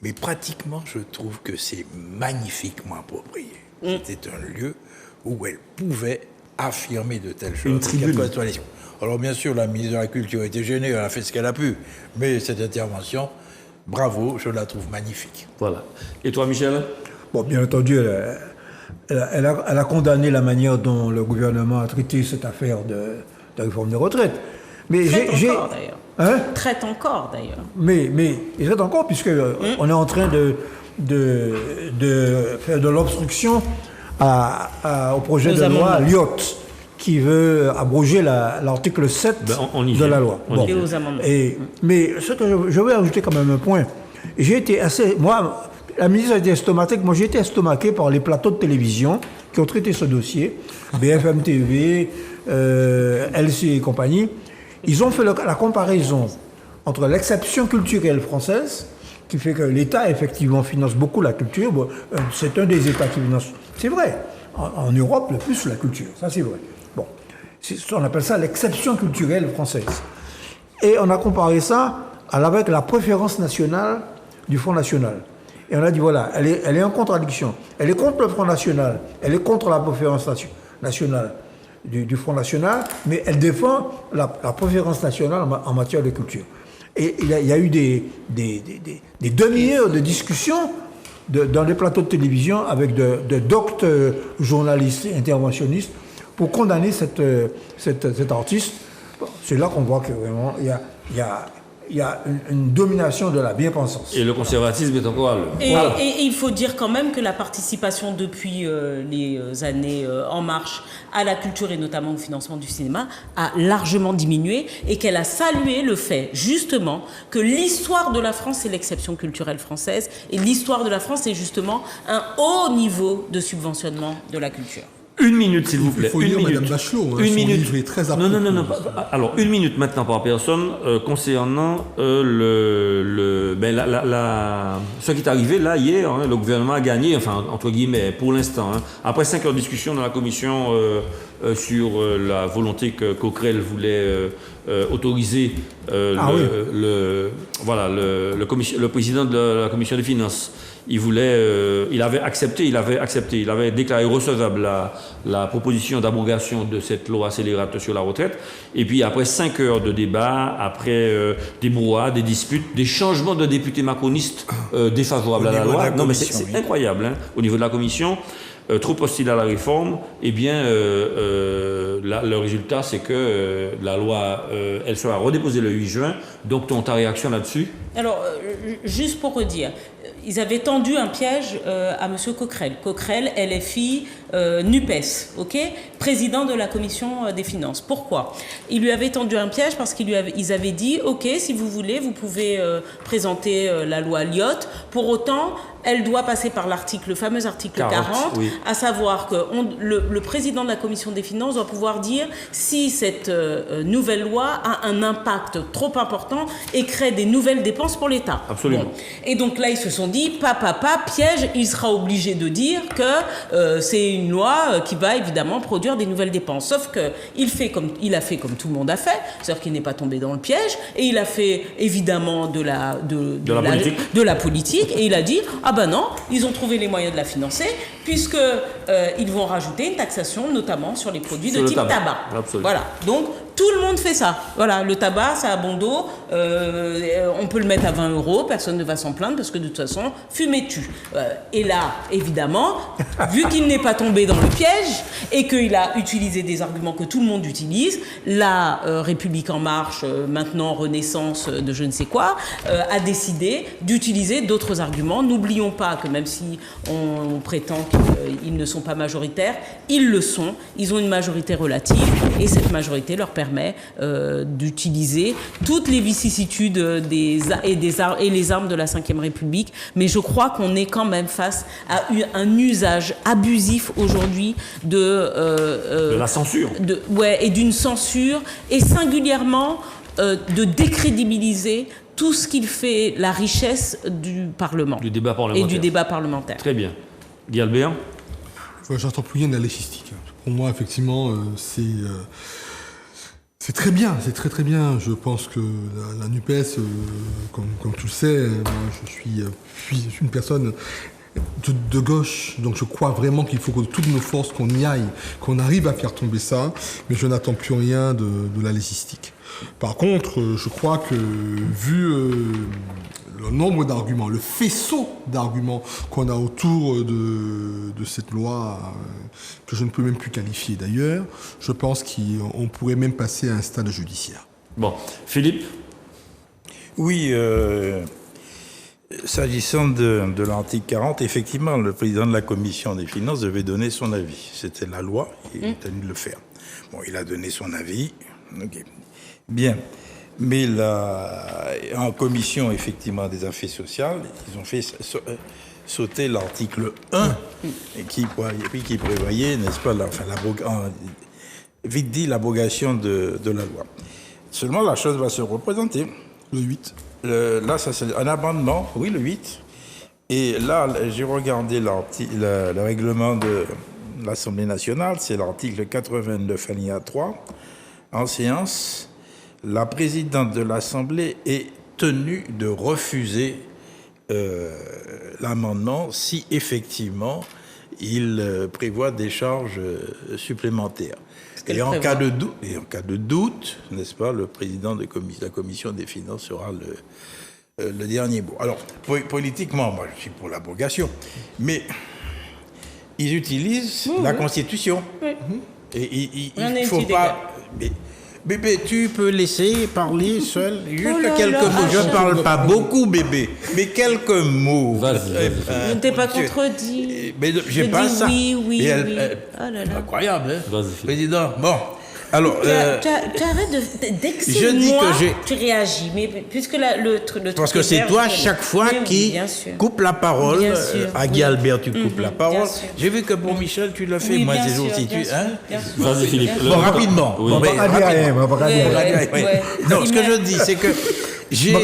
mais pratiquement, je trouve que c'est magnifiquement approprié. C'était un lieu où elle pouvait affirmer de telles choses. Une tribune. Alors, bien sûr, la ministre de la Culture était gênée, elle a fait ce qu'elle a pu, mais cette intervention, bravo, je la trouve magnifique. Voilà. Et toi, Michel ? Bon, bien entendu, elle a condamné la manière dont le gouvernement a traité cette affaire de réforme des retraites. Mais Traite encore, d'ailleurs. Mais il traite encore, puisque on est en train de faire de l'obstruction au projet de loi Lyotte, qui veut abroger l'article 7 de la loi. Bon. Et aux amendements. Mais ce que je veux ajouter quand même un point. J'ai été assez... Moi, la ministre a été estomaquée. Moi, j'ai été estomaqué par les plateaux de télévision qui ont traité ce dossier. BFM TV, LC et compagnie. Ils ont fait la comparaison entre l'exception culturelle française, qui fait que l'État, effectivement, finance beaucoup la culture. Bon, c'est un des États qui finance... C'est vrai. En Europe, le plus la culture. Ça, c'est vrai. Bon, on appelle ça l'exception culturelle française. Et on a comparé ça avec la préférence nationale du Front National. Et on a dit, voilà, elle est en contradiction. Elle est contre le Front National, elle est contre la préférence nationale du Front National, mais elle défend la préférence nationale en matière de culture. Et il y a eu des demi-heures de discussion dans les plateaux de télévision avec de doctes journalistes et interventionnistes pour condamner cet artiste. Bon, c'est là qu'on voit que vraiment il y a une domination de la bien-pensance. Et le conservatisme est encore à l'œuvre. Et il faut dire quand même que la participation depuis les années En Marche à la culture et notamment au financement du cinéma a largement diminué et qu'elle a salué le fait justement que l'histoire de la France, c'est l'exception culturelle française et l'histoire de la France, c'est justement un haut niveau de subventionnement de la culture. Une minute, s'il vous plaît. Il faut lire Madame Bachelot. Une minute. Livre est très Non. Alors, une minute maintenant par personne concernant ce qui est arrivé là hier. Le gouvernement a gagné, enfin entre guillemets, pour l'instant. Après 5 heures de discussion dans la commission sur la volonté que Coquerel voulait autoriser le président de la commission des finances. Il avait déclaré recevable la proposition d'abrogation de cette loi accélérate sur la retraite. Et puis après 5 heures de débat, après des brouhahas, des disputes, des changements de députés macronistes défavorables à la loi. Non mais c'est incroyable, au niveau de la commission. trop hostile à la réforme, eh bien, le résultat, c'est que la loi, elle sera redéposée le 8 juin. Donc, ta réaction là-dessus? Alors, juste pour redire, ils avaient tendu un piège à M. Coquerel. Coquerel, LFI, NUPES, ok, président de la commission des finances. Pourquoi? Ils lui avaient tendu un piège parce qu'ils avaient dit, ok, si vous voulez, vous pouvez présenter la loi Lyotte. Pour autant, elle doit passer par le fameux article 40, oui. À savoir que le président de la commission des finances doit pouvoir dire si cette nouvelle loi a un impact trop important et crée des nouvelles dépenses pour l'État. Absolument. Bon. Et donc là, ils se sont dit, piège, il sera obligé de dire que c'est une loi qui va évidemment produire des nouvelles dépenses. Sauf qu'il a fait comme tout le monde a fait, c'est-à-dire qu'il n'est pas tombé dans le piège, et il a fait évidemment de la politique, et il a dit, non, ils ont trouvé les moyens de la financer, puisque ils vont rajouter une taxation, notamment sur les produits de type tabac. Voilà, donc tout le monde fait ça. Voilà, le tabac, ça a bon dos, on peut le mettre à 20 €, personne ne va s'en plaindre, parce que de toute façon, fumer tue. Et là, évidemment, vu qu'il n'est pas tombé dans le piège, et qu'il a utilisé des arguments que tout le monde utilise, la République En Marche, maintenant Renaissance de je ne sais quoi, a décidé d'utiliser d'autres arguments. N'oublions pas que même si on prétend qu'ils ne sont pas majoritaires, ils le sont. Ils ont une majorité relative, et cette majorité leur permet d'utiliser toutes les vicissitudes et les armes de la Ve République. Mais je crois qu'on est quand même face à un usage abusif aujourd'hui de la censure. Et d'une censure, et singulièrement de décrédibiliser tout ce qui fait la richesse du Parlement. Du débat parlementaire. Et du débat parlementaire. Très bien. Guy Albert? J'entends plus rien de la légistique. Pour moi, effectivement, c'est très bien, c'est très très bien. Je pense que la NUPES, comme tu le sais, moi, je suis une personne de gauche, donc je crois vraiment qu'il faut que de toutes nos forces qu'on y aille, qu'on arrive à faire tomber ça, mais je n'attends plus rien de la légistique. Par contre, je crois que vu le nombre d'arguments, le faisceau d'arguments qu'on a autour de cette loi, que je ne peux même plus qualifier d'ailleurs, je pense qu'on pourrait même passer à un stade judiciaire. Bon, Philippe? Oui, s'agissant de l'article 40, effectivement, le président de la commission des finances devait donner son avis. C'était la loi, il est tenu de le faire. Bon, il a donné son avis, ok. Bien. Mais en commission, effectivement, des affaires sociales, ils ont fait sauter l'article 1, qui prévoyait, n'est-ce pas, vite dit, l'abrogation de la loi. Seulement, la chose va se représenter. Le 8. Là, ça c'est un amendement, oui, le 8. Et là, j'ai regardé le règlement de l'Assemblée nationale, c'est l'article 89 alinéa 3. En séance, la présidente de l'Assemblée est tenue de refuser l'amendement si effectivement il prévoit des charges supplémentaires. Et en cas de doute, n'est-ce pas, le président de la commission des finances sera le dernier mot. Alors, politiquement, moi, je suis pour l'abrogation, mais ils utilisent la Constitution. Oui. Et il ne faut pas... Bébé, tu peux laisser parler seul, juste quelques mots. Je ne parle pas beaucoup, bébé, mais quelques mots. Vas-y. Je ne t'ai pas contredit. Mais j'ai pas ça. Oui. Oh là là. Incroyable, hein? Vas-y. Président, bon. Alors, tu arrêtes dès que c'est moi, tu réagis. Mais puisque le truc. Parce que c'est toi chaque fois qui coupe la parole. À Guy Albert, tu coupes la parole. J'ai vu que pour Michel, tu l'as fait. Moi, ces jours-ci, Vas-y, Philippe. Bon, rapidement. Oui. Bon, Pas dire rien, pas dire rien. Non, ce que je dis, c'est que j'ai... Tout le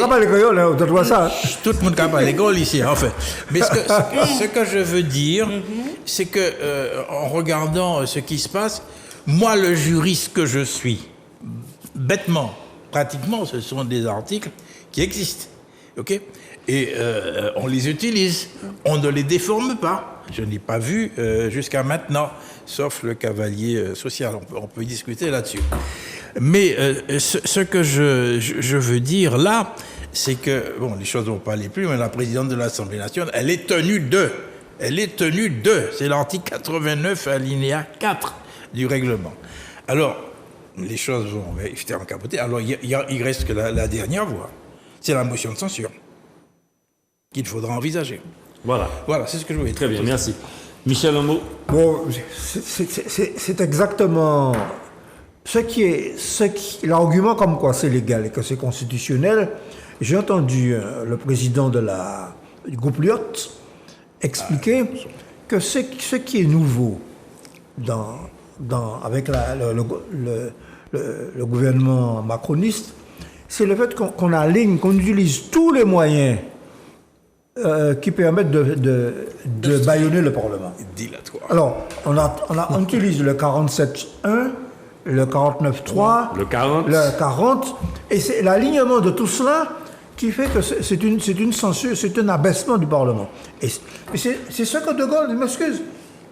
monde capable à l'école ici, en fait. Mais ce que je veux dire, c'est que en regardant ce qui se passe, moi, le juriste que je suis, bêtement, pratiquement, ce sont des articles qui existent, ok ? Et on les utilise, on ne les déforme pas. Je n'ai pas vu jusqu'à maintenant, sauf le cavalier social. On peut discuter là-dessus. Mais ce que je veux dire là, c'est que, bon, les choses ne vont pas aller plus, mais la présidente de l'Assemblée nationale, elle est tenue de Elle est tenue de. C'est l'article 89, alinéa 4 du règlement. Alors, les choses vont évidemment capoter. Alors, il reste que la dernière voie. C'est la motion de censure qu'il faudra envisager. Voilà. Voilà, c'est ce que je voulais dire. Très bien, merci. Michel, un mot? Bon, c'est exactement l'argument comme quoi c'est légal et que c'est constitutionnel. J'ai entendu le président du groupe Lyot expliquer que ce qui est nouveau avec le gouvernement macroniste, c'est le fait qu'on utilise tous les moyens qui permettent de bâillonner le Parlement. Dilatoire. Alors, on utilise le 47.1, le 49.3, le 40, et c'est l'alignement de tout cela qui fait que c'est une censure, c'est un abaissement du Parlement. Et c'est ce que De Gaulle, je m'excuse,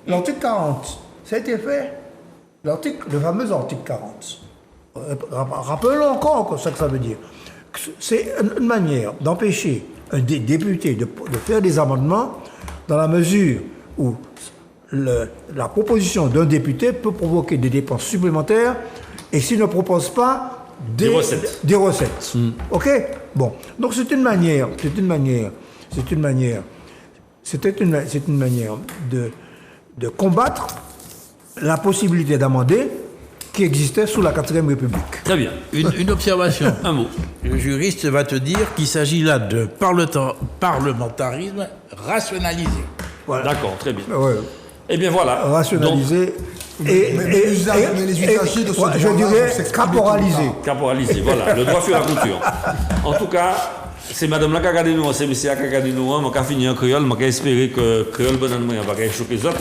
l'article 40, ça a été fait, le fameux article 40. Rappelons encore ce que ça veut dire. C'est une manière d'empêcher un député de faire des amendements dans la mesure où la proposition d'un député peut provoquer des dépenses supplémentaires et s'il ne propose pas des recettes. OK? Bon. Donc c'est une manière de combattre la possibilité d'amender qui existait sous la 4e République. Très bien. Une observation. Un mot. Le juriste va te dire qu'il s'agit là de parlementarisme rationalisé. Voilà. D'accord, très bien. Ouais. Eh bien voilà. Rationalisé. Mais les usagers de ce droit-là je dirais s'expriment caporalisé. Caporalisé, voilà. Le droit sur la couture. En tout cas, c'est madame là qui a regardé nous, c'est monsieur qui a regardé nous, on a fini en créole, on a espéré que créole bonne année va choquer les autres.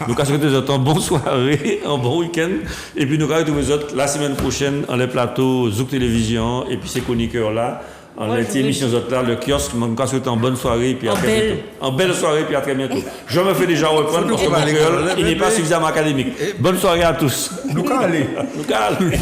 Nous avons souhaité les autres un bon soirée, un bon week-end, et puis nous allons retrouver les autres la semaine prochaine dans les plateaux Zouk Télévision, et puis ces chroniqueurs là, en les émissions autres là, le kiosque, nous allons souhaiter une bonne soirée, puis à très bientôt. Une belle soirée, puis à très bientôt. Je me fais déjà reprendre parce que mon créole, il n'est pas suffisamment académique. Bonne soirée à tous. Nous allons aller. Nous allons aller.